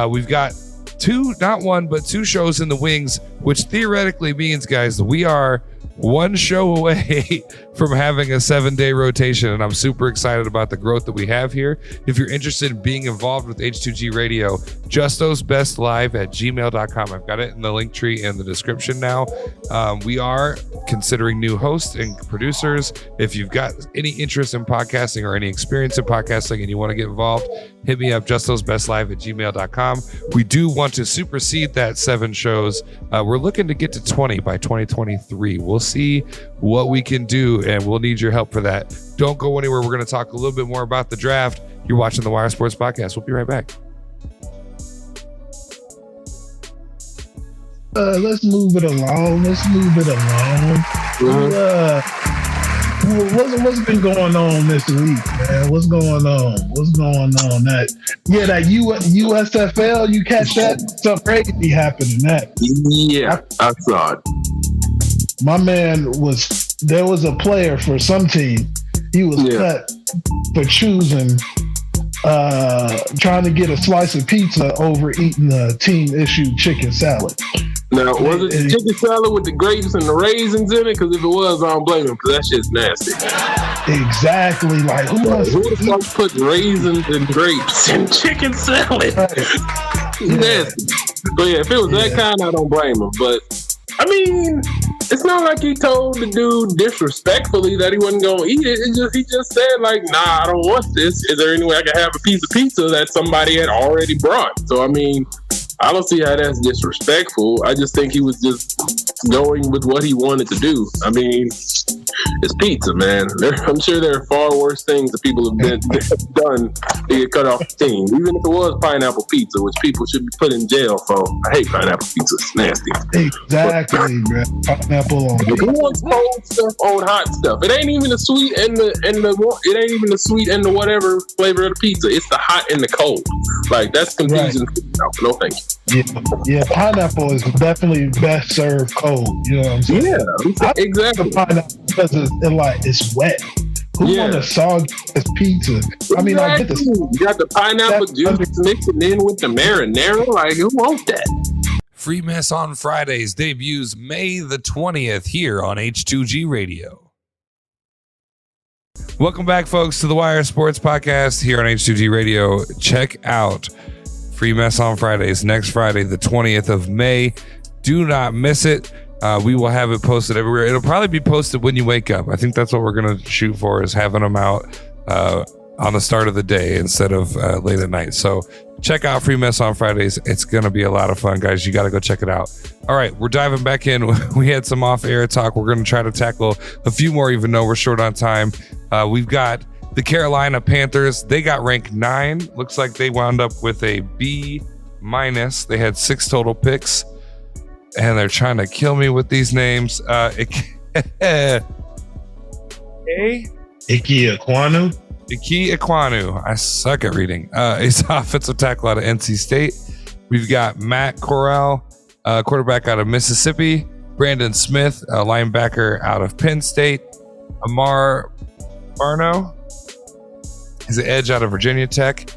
We've got 2, not 1, but 2 shows in the wings, which theoretically means, guys, we are 1 show away from having a 7-day rotation, and I'm super excited about the growth that we have here. If you're interested in being involved with H2G Radio, Justo's Best Live at gmail.com. I've got it in the link tree in the description now. We are considering new hosts and producers. If you've got any interest in podcasting or any experience in podcasting and you want to get involved, hit me up, Justo's Best Live at gmail.com. We do want to supersede that 7 shows. We're looking to get to 20 by 2023. We'll see what we can do, and we'll need your help for that. Don't go anywhere. We're going to talk a little bit more about the draft. You're watching the Wire Sports Podcast. We'll be right back. Let's move it along. What's been going on this week, man? What's going on? That USFL, you catch that? Stuff crazy happening. Yeah, I saw it. My man there was a player for some team. He was cut for choosing trying to get a slice of pizza over eating a team issued chicken salad. Now, was it the chicken salad with the grapes and the raisins in it? Because if it was, I don't blame him, because that shit's nasty. Exactly. Like, who the fuck put raisins and grapes in chicken salad? Nasty. But yeah, if it was that kind, I don't blame him. But, I mean, it's not like he told the dude disrespectfully that he wasn't going to eat it. He just said, like, nah, I don't want this. Is there any way I can have a piece of pizza that somebody had already brought? So, I mean, I don't see how that's disrespectful. I just think he was just going with what he wanted to do. I mean, it's pizza, man. I'm sure there are far worse things that people have done to get cut off the team. Even if it was pineapple pizza, which people should be put in jail for. I hate pineapple pizza. It's nasty. Exactly, man. Pineapple on pizza. Who wants cold stuff on hot stuff? It ain't even the sweet and the whatever flavor of the pizza. It's the hot and the cold. Like, that's confusing. Right. No, thank you. Yeah, pineapple is definitely best served cold. You know what I'm saying? Yeah, exactly. Pineapple because it's wet. Who want a soggy pizza? I mean, I get this. You got the pineapple juice mixing in with the marinara. Like, who wants that? Free Mess on Fridays debuts May the 20th here on H2G Radio. Welcome back, folks, to the Wire Sports Podcast here on H2G Radio. Check out Free Mess on Fridays next Friday, the 20th of May. Do not miss it. We will have it posted everywhere. It'll probably be posted when you wake up. I think that's what we're going to shoot for, is having them out on the start of the day instead of late at night. So check out Free Mess on Fridays. It's going to be a lot of fun, guys. You got to go check it out. All right, we're diving back in. We had some off-air talk. We're going to try to tackle a few more, even though we're short on time. We've got the Carolina Panthers. They got ranked 9. Looks like they wound up with a B-. They had 6 total picks, and they're trying to kill me with these names. Ike Ekwonu. Ike Ekwonu. I suck at reading. He's offensive tackle out of NC State. We've got Matt Corral, quarterback out of Mississippi. Brandon Smith, a linebacker out of Penn State. Amar Barno is an edge out of Virginia Tech.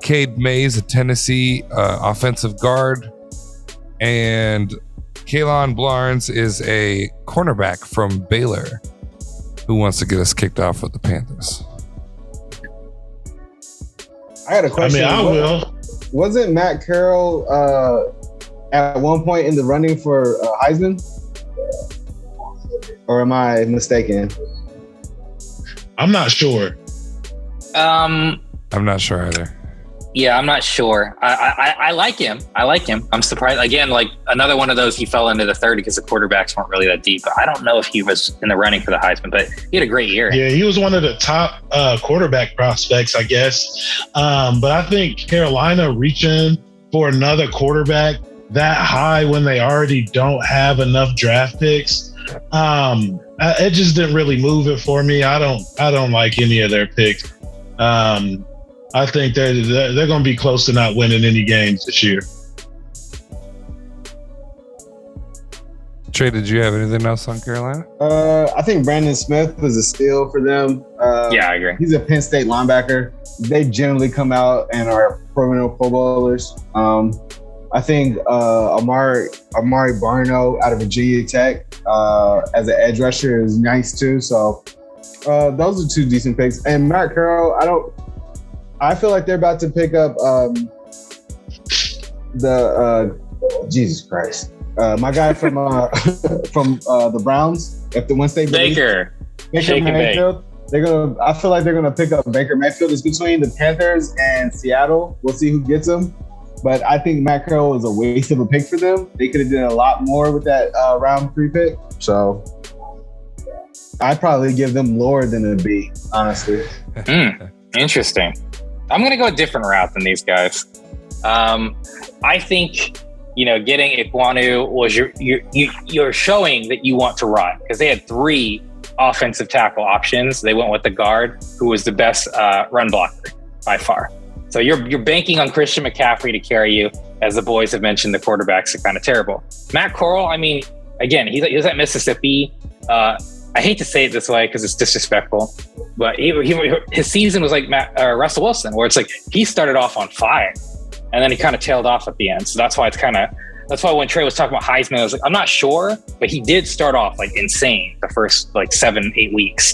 Cade Mays, a Tennessee offensive guard. And Kaylon Blarnes is a cornerback from Baylor who wants to get us kicked off with the Panthers. I got a question. I mean, I will. Wasn't Matt Carroll at one point in the running for Heisman? Or am I mistaken? I'm not sure. I'm not sure either. Yeah, I'm not sure. I like him. I'm surprised. Again, like another one of those, he fell into the 30 because the quarterbacks weren't really that deep. But I don't know if he was in the running for the Heisman, but he had a great year. Yeah, he was one of the top quarterback prospects, I guess. But I think Carolina reaching for another quarterback that high when they already don't have enough draft picks, it just didn't really move it for me. I don't like any of their picks. I think they're going to be close to not winning any games this year. Trey, did you have anything else on Carolina? I think Brandon Smith was a steal for them. Yeah, I agree. He's a Penn State linebacker. They generally come out and are perennial Pro Bowlers. I think Amari Barno out of Virginia Tech as an edge rusher is nice too. So those are 2 decent picks. And Matt Carroll, I feel like they're about to pick up Jesus Christ. My guy from the Browns, once they Baker Mayfield, I feel like they're gonna pick up Baker Mayfield. It's between the Panthers and Seattle. We'll see who gets him. But I think Matt Carroll is a waste of a pick for them. They could have done a lot more with that round 3 pick. So I'd probably give them lower than a B, honestly. Interesting. I'm going to go a different route than these guys. I think, getting Ekwonu was you're showing that you want to run, because they had 3 offensive tackle options. They went with the guard, who was the best run blocker by far. So you're banking on Christian McCaffrey to carry you. As the boys have mentioned, the quarterbacks are kind of terrible. Matt Corral, I mean, again, he was at Mississippi. I hate to say it this way because it's disrespectful, but his season was like Russell Wilson, where it's like he started off on fire and then he kind of tailed off at the end. So that's why when Trey was talking about Heisman, I was like, I'm not sure, but he did start off like insane the first like 7-8 weeks.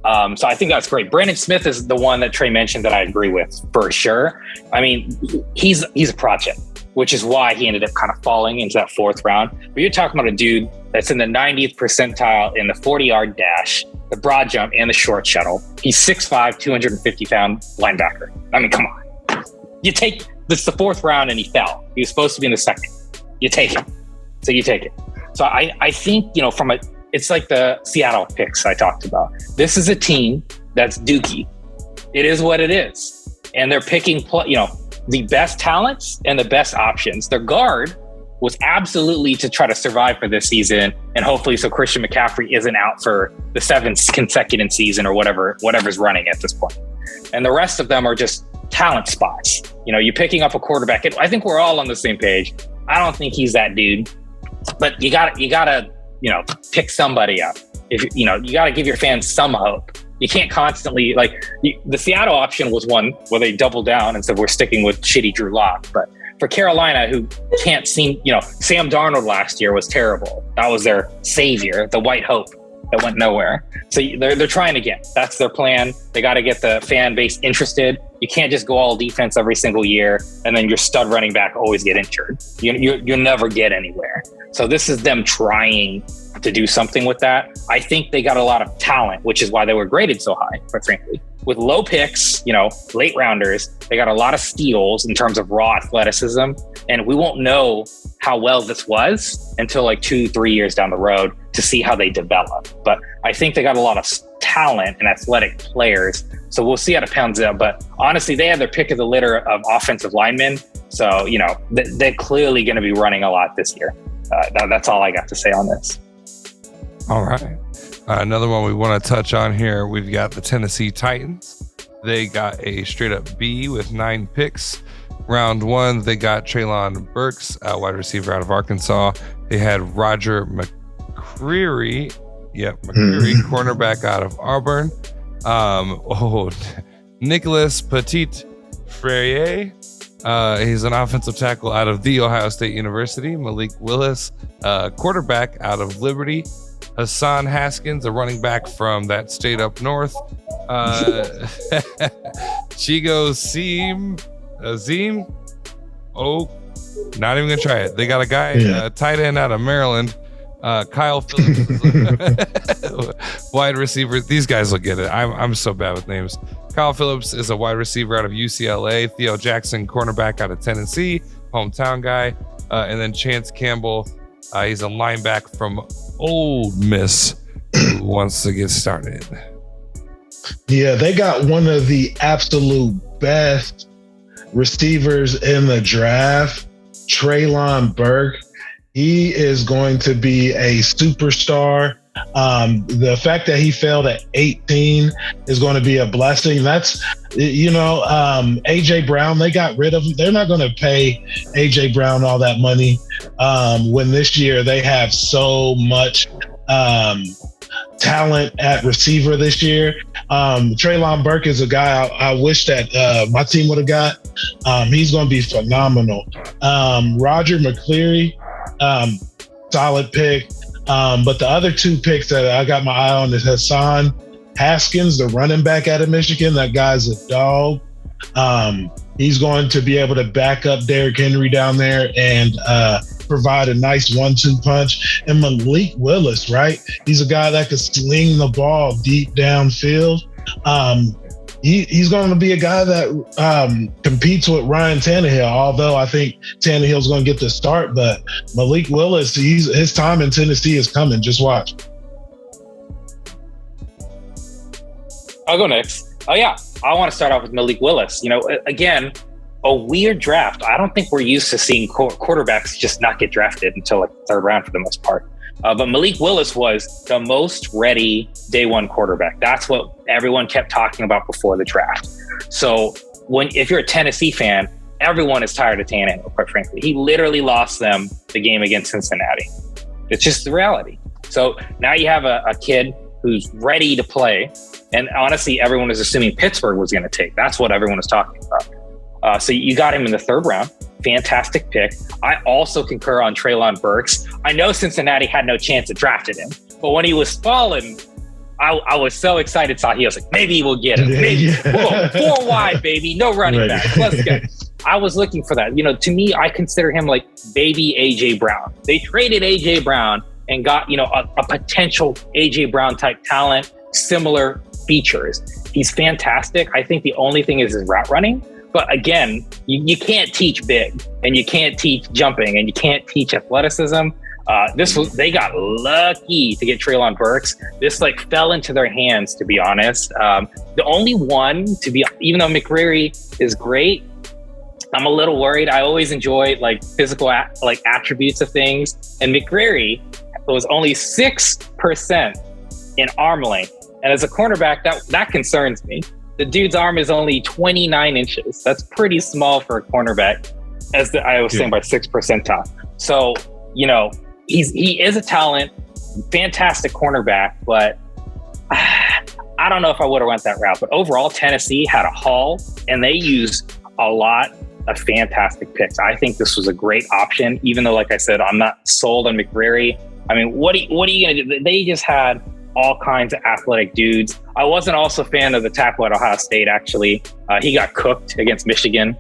So I think that's great. Brandon Smith is the one that Trey mentioned that I agree with for sure. I mean, he's a project, which is why he ended up kind of falling into that 4th round. But you're talking about a dude that's in the 90th percentile in the 40-yard dash, the broad jump, and the short shuttle. He's 6'5", 250-pound linebacker. I mean, come on. You take this the 4th round and he fell. He was supposed to be in the 2nd. You take it. So you take it. So I think, it's like the Seattle picks I talked about. This is a team that's dookie. It is what it is. And they're picking, the best talents and the best options. Their guard was absolutely to try to survive for this season, and hopefully so Christian McCaffrey isn't out for the 7th consecutive season or whatever's running at this point. And the rest of them are just talent spots. you're picking up a quarterback. I think we're all on the same page. I don't think he's that dude, but you gotta pick somebody up. If you gotta give your fans some hope. You can't constantly the Seattle option was one where they doubled down and said we're sticking with shitty Drew Lock. But for Carolina, who can't seem, Sam Darnold last year was terrible. That was their savior, the white hope that went nowhere. So they're trying again. That's their plan. They got to get the fan base interested. You can't just go all defense every single year and then your stud running back always get injured. You'll never get anywhere. So this is them trying to do something with that. I think they got a lot of talent, which is why they were graded so high, quite frankly. With low picks, late rounders, they got a lot of steals in terms of raw athleticism. And we won't know how well this was until 2-3 years down the road to see how they develop. But I think they got a lot of talent and athletic players. So we'll see how it pans out. But honestly, they have their pick of the litter of offensive linemen. So, they're clearly going to be running a lot this year. That's all I got to say on this. All right. Another one we want to touch on here. We've got the Tennessee Titans. They got a straight up B with 9 picks. Round 1, they got Treylon Burks, wide receiver out of Arkansas. They had Roger McCreary, cornerback out of Auburn. Nicholas Petit-Frere, he's an offensive tackle out of The Ohio State University. Malik Willis, quarterback out of Liberty. Hassan Haskins, a running back from that state up north. Chigo Azim. Oh, not even gonna try it. They got a guy, tight end out of Maryland. Kyle Phillips, wide receiver. These guys will get it. I'm so bad with names. Kyle Phillips is a wide receiver out of UCLA. Theo Jackson, cornerback out of Tennessee, hometown guy. And then Chance Campbell, he's a linebacker from Ole Miss who wants to get started. Yeah, they got one of the absolute best receivers in the draft, Treylon Burke. He is going to be a superstar. The fact that he failed at 18 is going to be a blessing. That's, AJ Brown, they got rid of him. They're not going to pay AJ Brown all that money when this year they have so much talent at receiver this year. Treylon Burke is a guy I wish that my team would have got. He's going to be phenomenal. Roger McCreary, solid pick. But the other 2 picks that I got my eye on is Hassan Haskins, the running back out of Michigan. That guy's a dog. He's going to be able to back up Derrick Henry down there and provide a nice 1-2 punch. And Malik Willis, right? He's a guy that can sling the ball deep downfield. He's going to be a guy that competes with Ryan Tannehill, although I think Tannehill's going to get the start. But Malik Willis, his time in Tennessee is coming. Just watch. I'll go next. Oh, yeah. I want to start off with Malik Willis. Again, a weird draft. I don't think we're used to seeing quarterbacks just not get drafted until the 3rd round for the most part. But Malik Willis was the most ready day 1 quarterback. That's what everyone kept talking about before the draft. So if you're a Tennessee fan, everyone is tired of Tannehill, quite frankly. He literally lost them the game against Cincinnati. It's just the reality. So now you have a kid who's ready to play. And honestly, everyone was assuming Pittsburgh was going to take. That's what everyone was talking about. So you got him in the 3rd round. Fantastic pick. I also concur on Treylon Burks. I know Cincinnati had no chance at drafting him, but when he was falling, I was so excited. Sahe was like, maybe we'll get him. Maybe. Whoa, 4 wide, baby. No running back. Let's go. I was looking for that. To me, I consider him like baby AJ Brown. They traded AJ Brown and got, a potential AJ Brown type talent, similar features. He's fantastic. I think the only thing is his route running. But again, you can't teach big, and you can't teach jumping, and you can't teach athleticism. They got lucky to get Treylon Burks. This fell into their hands, to be honest. The only one even though McCreary is great, I'm a little worried. I always enjoy physical attributes of things, and McCreary was only 6% in arm length. And as a cornerback, that concerns me. The dude's arm is only 29 inches. That's pretty small for a cornerback, as I was saying, by 6th percentile. So, you know, he is a talent, fantastic cornerback, but I don't know if I would have went that route. But overall, Tennessee had a haul, and they used a lot of fantastic picks. I think this was a great option, even though, like I said, I'm not sold on McCreary. I mean, what are you going to do? They just had all kinds of athletic dudes. I wasn't also a fan of the tackle at Ohio State, actually. He got cooked against Michigan.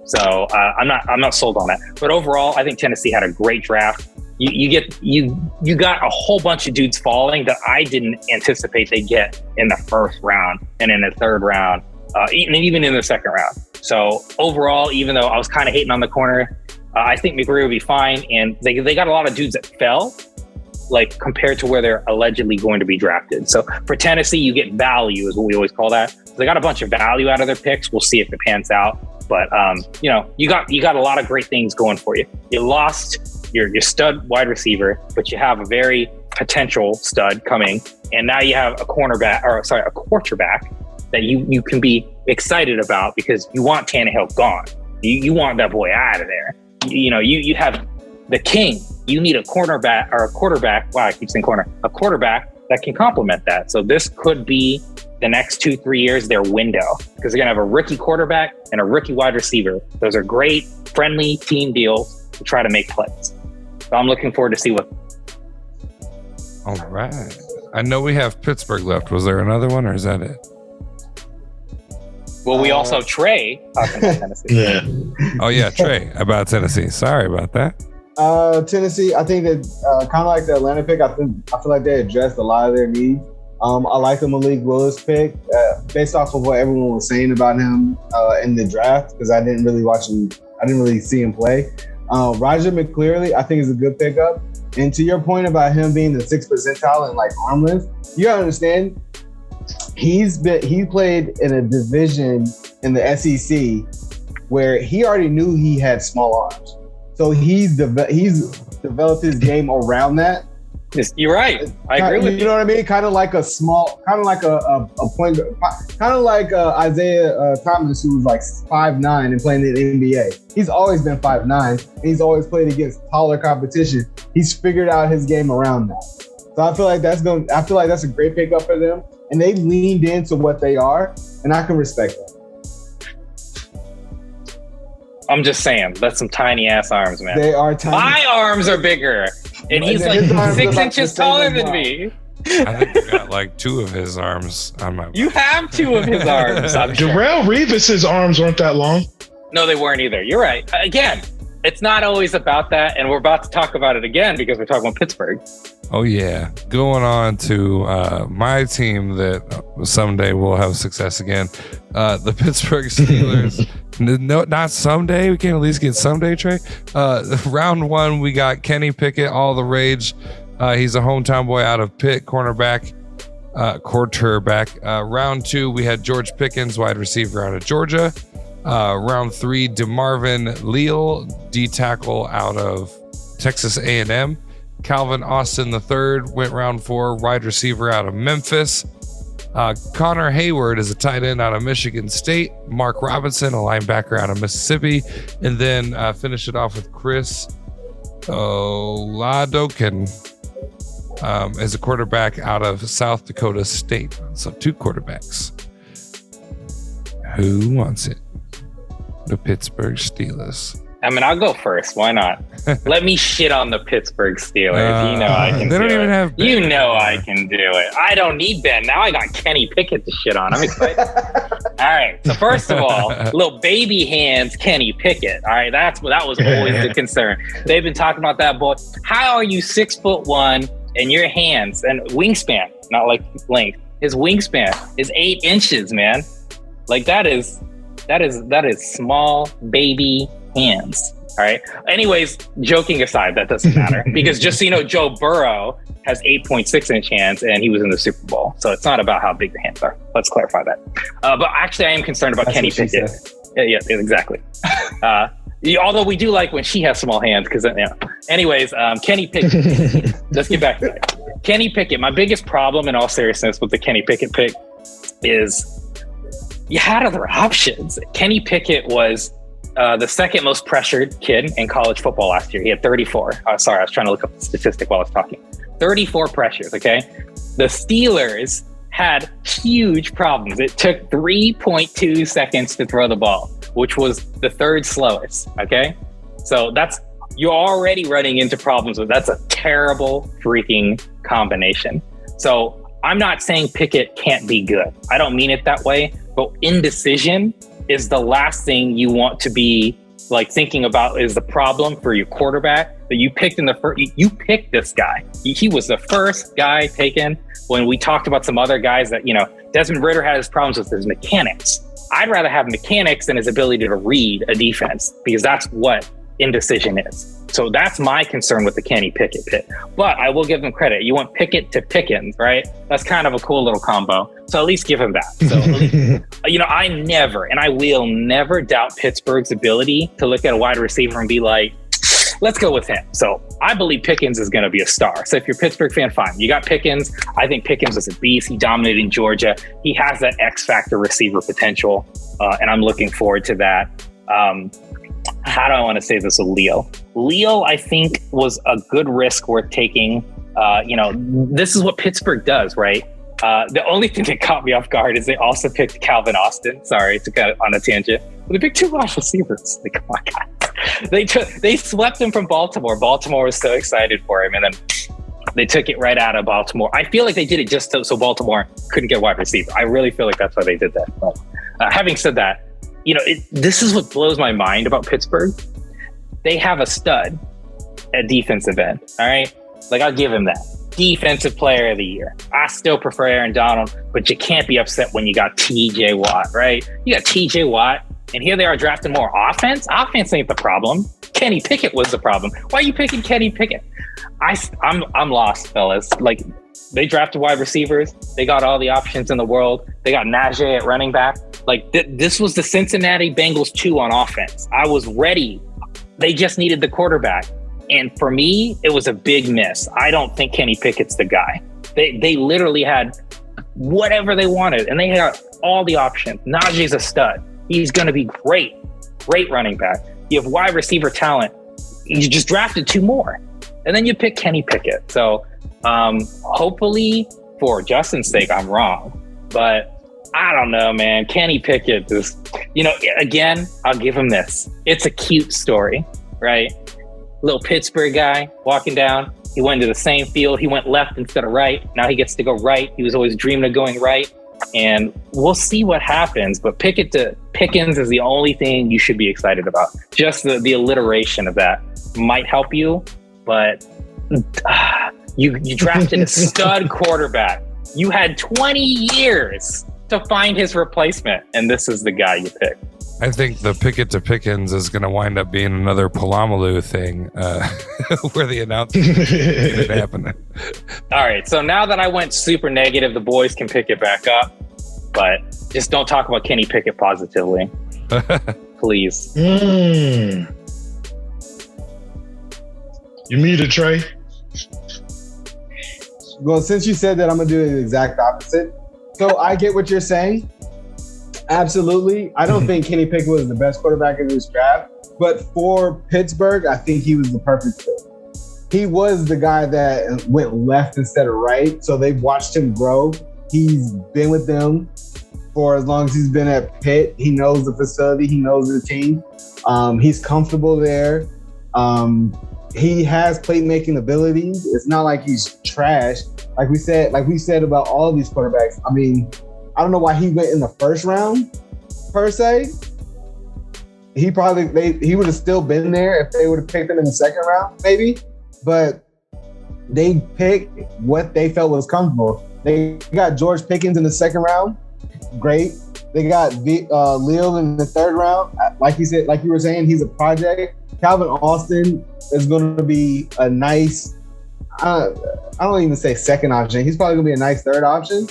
So I'm not sold on that. But overall, I think Tennessee had a great draft. You got a whole bunch of dudes falling that I didn't anticipate they'd get in the 1st round and in the 3rd round, and even in the 2nd round. So overall, even though I was kind of hating on the corner, I think McCreary would be fine. And they got a lot of dudes that fell, like compared to where they're allegedly going to be drafted. So for Tennessee, you get value is what we always call that. So they got a bunch of value out of their picks. We'll see if it pans out. But you know, you got a lot of great things going for you. You lost your stud wide receiver, but you have a very potential stud coming, and now you have a quarterback that you can be excited about because you want Tannehill gone. You want that boy out of there. You have the king. You need a cornerback or a quarterback. Wow, I keep saying corner. A quarterback that can complement that. So this could be the next 2-3 years their window, because they're gonna have a rookie quarterback and a rookie wide receiver. Those are great, friendly team deals to try to make plays. So I'm looking forward to see what. All right. I know we have Pittsburgh left. Was there another one, or is that it? Well, we also have Trey talking about Tennessee. Yeah. Oh yeah, Trey about Tennessee. Sorry about that. Tennessee, I think that kind of like the Atlanta pick, I feel like they addressed a lot of their needs. I like the Malik Willis pick based off of what everyone was saying about him in the draft, because I didn't really watch him. I didn't really see him play. Roger McCleary, I think, is a good pickup. And to your point about him being the 6th percentile and like armless, you gotta understand, he played in a division in the SEC where he already knew he had small arms. So he's developed his game around that. You're right. I agree with you. You know what I mean? Kind of like a small, kind of like a point, kind of like Isaiah Thomas, who was like 5'9" and playing in the NBA. He's always been 5'9", and he's always played against taller competition. He's figured out his game around that. So I feel like that's a great pickup for them, and they leaned into what they are, and I can respect that. I'm just saying, that's some tiny ass arms, man. They are tiny. My arms are bigger, and he's like 6 inches taller than me. I think you got like 2 of his arms on my. You have 2 of his arms. Darrelle Revis's arms weren't that long. No, they weren't either. You're right. Again, it's not always about that, and we're about to talk about it again because we're talking about Pittsburgh. Oh yeah, going on to my team that someday will have success again. The Pittsburgh Steelers. No, not someday. We can at least get someday, Trey. Round 1, we got Kenny Pickett, all the rage. He's a hometown boy out of Pitt, quarterback. Round 2, we had George Pickens, wide receiver out of Georgia. Round 3, DeMarvin Leal, D tackle out of Texas A&M. Calvin Austin III went round 4, wide receiver out of Memphis. Connor Hayward is a tight end out of Michigan State. Mark Robinson, a linebacker out of Mississippi. And then finish it off with Chris Oladokin as a quarterback out of South Dakota State. So 2 quarterbacks. Who wants it? The Pittsburgh Steelers. I mean, I'll go first. Why not? Let me shit on the Pittsburgh Steelers. You know I can do it. They don't even have Ben. You know I can do it. I don't need Ben. Now I got Kenny Pickett to shit on. I'm excited. All right. So first of all, little baby hands Kenny Pickett. All right. That was always the concern. They've been talking about that boy. How are you 6'1" and your hands and wingspan, not like length. His wingspan is 8 inches, man. Like that is small baby hands. All right. Anyways, joking aside, that doesn't matter because just so you know, Joe Burrow has 8.6 inch hands and he was in the Super Bowl. So it's not about how big the hands are. Let's clarify that. But actually, I am concerned about Kenny Pickett. Yeah, exactly. Although we do like when she has small hands because, anyways, Kenny Pickett. Let's get back to that. Kenny Pickett. My biggest problem in all seriousness with the Kenny Pickett pick is you had other options. Kenny Pickett was the second most pressured kid in college football last year. He had 34. Sorry, I was trying to look up the statistic while I was talking. 34 pressures, okay? The Steelers had huge problems. It took 3.2 seconds to throw the ball, which was the third slowest, okay? So you're already running into problems with that's a terrible freaking combination. So I'm not saying Pickett can't be good. I don't mean it that way, but indecision is the last thing you want to be like thinking about is the problem for your quarterback that you picked in the first. You picked this guy. He was the first guy taken when we talked about some other guys that, Desmond Ridder had his problems with his mechanics. I'd rather have mechanics than his ability to read a defense because that's what indecision is. So that's my concern with the Kenny Pickett pick. But I will give him credit. You want Pickett to Pickens, right? That's kind of a cool little combo. So at least give him that. So, I never, and I will never doubt Pittsburgh's ability to look at a wide receiver and be like, let's go with him. So I believe Pickens is going to be a star. So if you're a Pittsburgh fan, fine. You got Pickens. I think Pickens was a beast. He dominated in Georgia. He has that X factor receiver potential. And I'm looking forward to that. How do I want to say this with Leo? Leo, I think, was a good risk worth taking. This is what Pittsburgh does, right? The only thing that caught me off guard is they also picked Calvin Austin. Sorry to cut on a tangent. But they picked two wide receivers. Like, oh my God. They swept him from Baltimore. Baltimore was so excited for him. And then they took it right out of Baltimore. I feel like they did it just so Baltimore couldn't get a wide receiver. I really feel like that's why they did that. But having said that, this is what blows my mind about Pittsburgh. They have a stud at defensive end, all right? Like, I'll give him that. Defensive player of the year. I still prefer Aaron Donald, but you can't be upset when you got TJ Watt, right? You got TJ Watt, and here they are drafting more offense. Offense ain't the problem. Kenny Pickett was the problem. Why are you picking Kenny Pickett? I'm lost, fellas. Like, they drafted wide receivers. They got all the options in the world. They got Najee at running back. Like, this was the Cincinnati Bengals 2 on offense. I was ready. They just needed the quarterback. And for me, it was a big miss. I don't think Kenny Pickett's the guy. They literally had whatever they wanted, and they had all the options. Najee's a stud. He's going to be great. Great running back. You have wide receiver talent. You just drafted 2 more. And then you pick Kenny Pickett. So hopefully, for Justin's sake, I'm wrong. But I don't know, man. Kenny Pickett is, again, I'll give him this. It's a cute story, right? Little Pittsburgh guy walking down. He went to the same field. He went left instead of right. Now he gets to go right. He was always dreaming of going right. And we'll see what happens. But Pickett to Pickens is the only thing you should be excited about. Just the alliteration of that might help you. But you drafted a stud quarterback. You had 20 years to find his replacement, and this is the guy you picked. I think the Pickett to Pickens is going to wind up being another Palamalu thing where the announcement is happening. All right, so now that I went super negative, the boys can pick it back up, but just don't talk about Kenny Pickett positively. Please. You muted, Trey? Well, since you said that, I'm going to do the exact opposite. So I get what you're saying. Absolutely. I don't think Kenny Pickett was the best quarterback in this draft, but for Pittsburgh, I think he was the perfect fit. He was the guy that went left instead of right, so they've watched him grow. He's been with them for as long as he's been at Pitt. He knows the facility. He knows the team. He's comfortable there. He has playmaking abilities. It's not like he's trash. Like we said about all of these quarterbacks. I mean, I don't know why he went in the first round, per se. He would have still been there if they would have picked him in the second round, maybe. But they picked what they felt was comfortable. They got George Pickens in the second round. Great. They got Lil in the third round. Like you said, like you were saying, he's a project. Calvin Austin is going to be a nice, I don't even say second option. He's probably going to be a nice third option.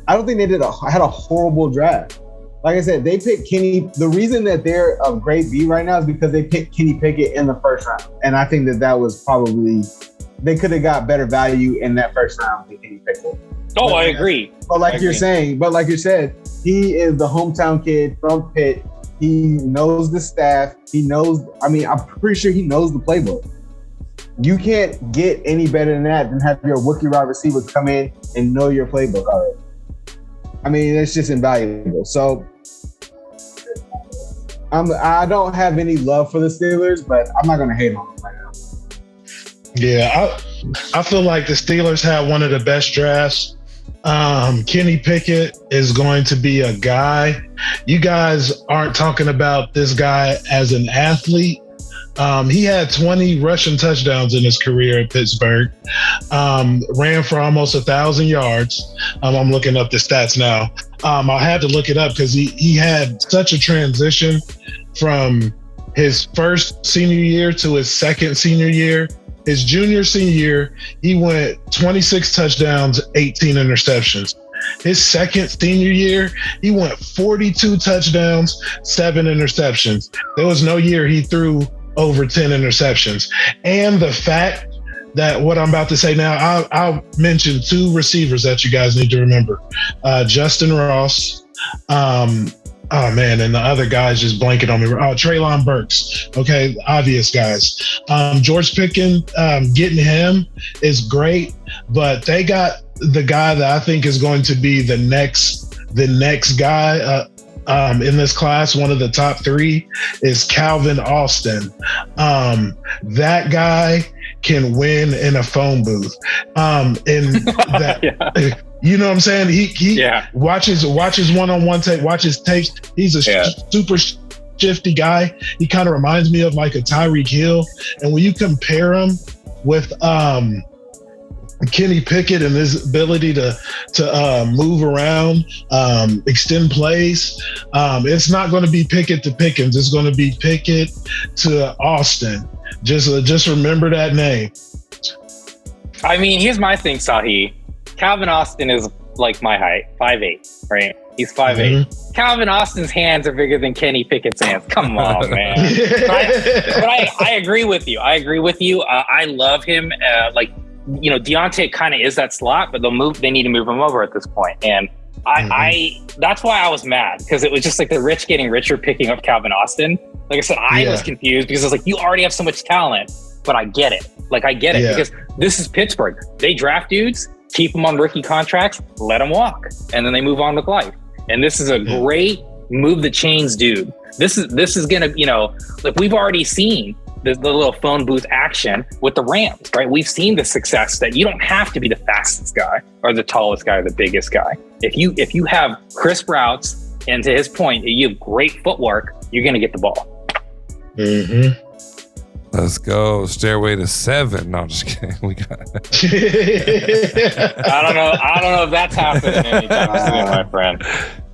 I don't think they had a horrible draft. Like I said, they picked Kenny. The reason that they're a great B right now is because they picked Kenny Pickett in the first round. And I think that was probably they could have got better value in that first round than Kenny Pickett. Oh, I agree. But like you said, he is the hometown kid from Pitt. He knows the staff. He knows. I mean, I'm pretty sure he knows the playbook. You can't get any better than that than have your rookie wide receiver come in and know your playbook already. I mean, it's just invaluable. So I don't have any love for the Steelers, but I'm not going to hate on them right now. Yeah, I feel like the Steelers had one of the best drafts. Kenny Pickett is going to be a guy. You guys aren't talking about this guy as an athlete. He had 20 rushing touchdowns in his career at Pittsburgh. Ran for almost 1,000 yards. I'm looking up the stats now. I had to look it up because he had such a transition from his first senior year to his second senior year. His senior year, he went 26 touchdowns, 18 interceptions. His second senior year, he went 42 touchdowns, 7 interceptions. There was no year he threw over 10 interceptions. And the fact that what I'm about to say now, I'll mention 2 receivers that you guys need to remember. Justin Ross, oh man, and the other guys just blanket on me. Treylon Burks, okay, obvious guys. George Pickens, getting him is great, but they got the guy that I think is going to be the next guy in this class. One of the top 3 is Calvin Austin. That guy can win in a phone booth. That. You know what I'm saying? He watches one-on-one tape, watches tapes. He's a super shifty guy. He kind of reminds me of like a Tyreek Hill. And when you compare him with Kenny Pickett and his ability to move around, extend plays, it's not going to be Pickett to Pickens. It's going to be Pickett to Austin. Just remember that name. I mean, here's my thing, Sahe. Calvin Austin is like my height, 5'8", right? He's 5'8". Mm-hmm. Calvin Austin's hands are bigger than Kenny Pickett's hands. Come on, man. But I agree with you. I love him. Deontay kind of is that slot, but they need to move him over at this point. And I that's why I was mad, because it was just like the rich getting richer picking up Calvin Austin. Like I said, I was confused because I was like, you already have so much talent, but I get it. Because this is Pittsburgh. They draft dudes, keep them on rookie contracts, let them walk, and then they move on with life. And this is a great move the chains dude. This is gonna, like we've already seen the little phone booth action with the Rams, right? We've seen the success that you don't have to be the fastest guy or the tallest guy or the biggest guy. If you have crisp routes, and to his point, you have great footwork, you're gonna get the ball. Mm-hmm. Let's go. Stairway to 7. No, I'm just kidding. We got I don't know if that's happening anytime soon, my friend.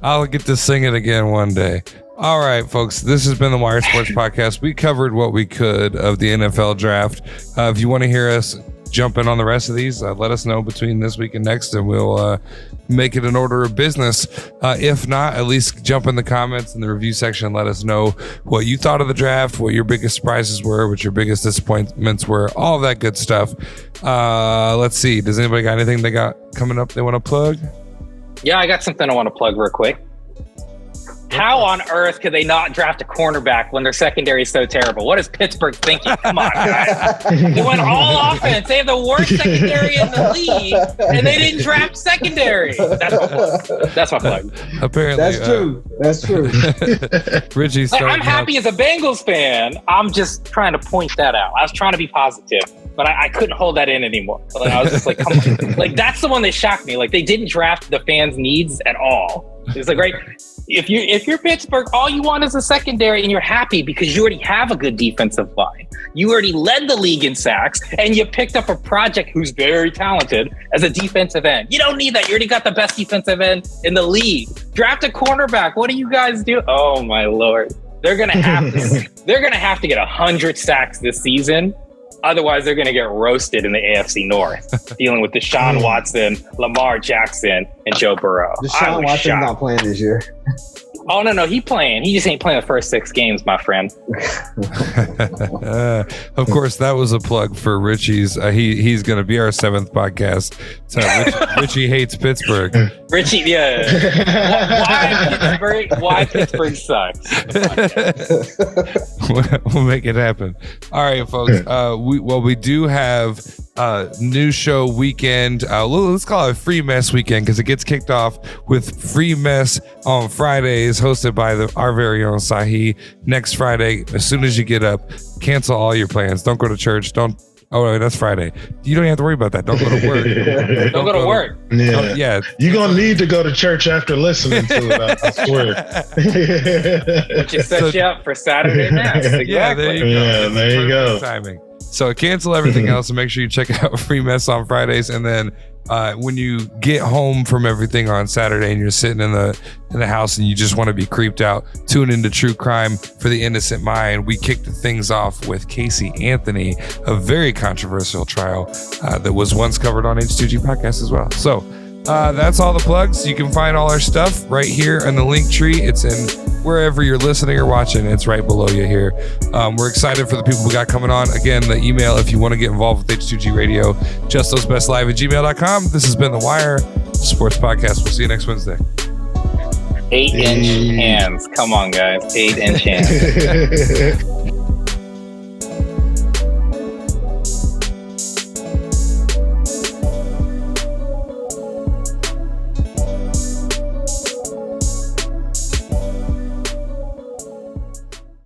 I'll get to sing it again one day. All right, folks. This has been the Wire Sports Podcast. We covered what we could of the NFL draft. If you want to hear us jump in on the rest of these, let us know between this week and next, and we'll make it an order of business. If not, at least jump in the comments in the review section and let us know what you thought of the draft, what your biggest surprises were, what your biggest disappointments were, all of that good stuff. Let's see. Does anybody got anything they got coming up they want to plug? Yeah, I got something I want to plug real quick. How on earth could they not draft a cornerback when their secondary is so terrible? What is Pittsburgh thinking? Come on, guys. They went all offense. They have the worst secondary in the league, and they didn't draft secondary. That's my plug. Apparently. That's true. Richie, I'm happy as a Bengals fan. I'm just trying to point that out. I was trying to be positive, but I couldn't hold that in anymore. Like, I was just like, come on. Like, that's the one that shocked me. Like, they didn't draft the fans' needs at all. It's like, right, if you're Pittsburgh, all you want is a secondary, and you're happy because you already have a good defensive line. You already led the league in sacks, and you picked up a project who's very talented as a defensive end. You don't need that. You already got the best defensive end in the league. Draft a cornerback. What do you guys do? Oh my Lord. They're gonna have to get 100 sacks this season. Otherwise, they're going to get roasted in the AFC North, dealing with Deshaun Watson, Lamar Jackson, and Joe Burrow. Deshaun Watson's not playing this year. Oh no, he playing. He just ain't playing the first 6 games, my friend. Of course, that was a plug for Richie's. He's going to be our 7th podcast. So Richie hates Pittsburgh. Richie, yeah. Why Pittsburgh sucks? We'll make it happen. All right, folks. We do have new show weekend. Let's call it Free Mess Weekend because it gets kicked off with Free Mess on Fridays, hosted by our very own Sahe. Next Friday, as soon as you get up, cancel all your plans. Don't go to church. Oh, that's Friday. You don't have to worry about that. Don't go to work. Don't go to work. Yeah. You're going to need to go to church after listening to it, I swear. Which is set you up for Saturday Mass. Exactly. Yeah, there you go. Yeah, there you go. Timing. So cancel everything else and make sure you check out Free Mess on Fridays. And then when you get home from everything on Saturday and you're sitting in the house and you just want to be creeped out, tune into True Crime for the Innocent Mind. We kicked things off with Casey Anthony, a very controversial trial that was once covered on H2G podcast as well. So that's all the plugs. You can find all our stuff right here in the link tree. It's in wherever you're listening or watching. It's right below you here. We're excited for the people we got coming on. Again, the email if you want to get involved with H2G Radio, justthosebestlive@gmail.com. This has been The Wire Sports Podcast. We'll see you next Wednesday. 8-inch hands. Come on, guys. 8-inch hands.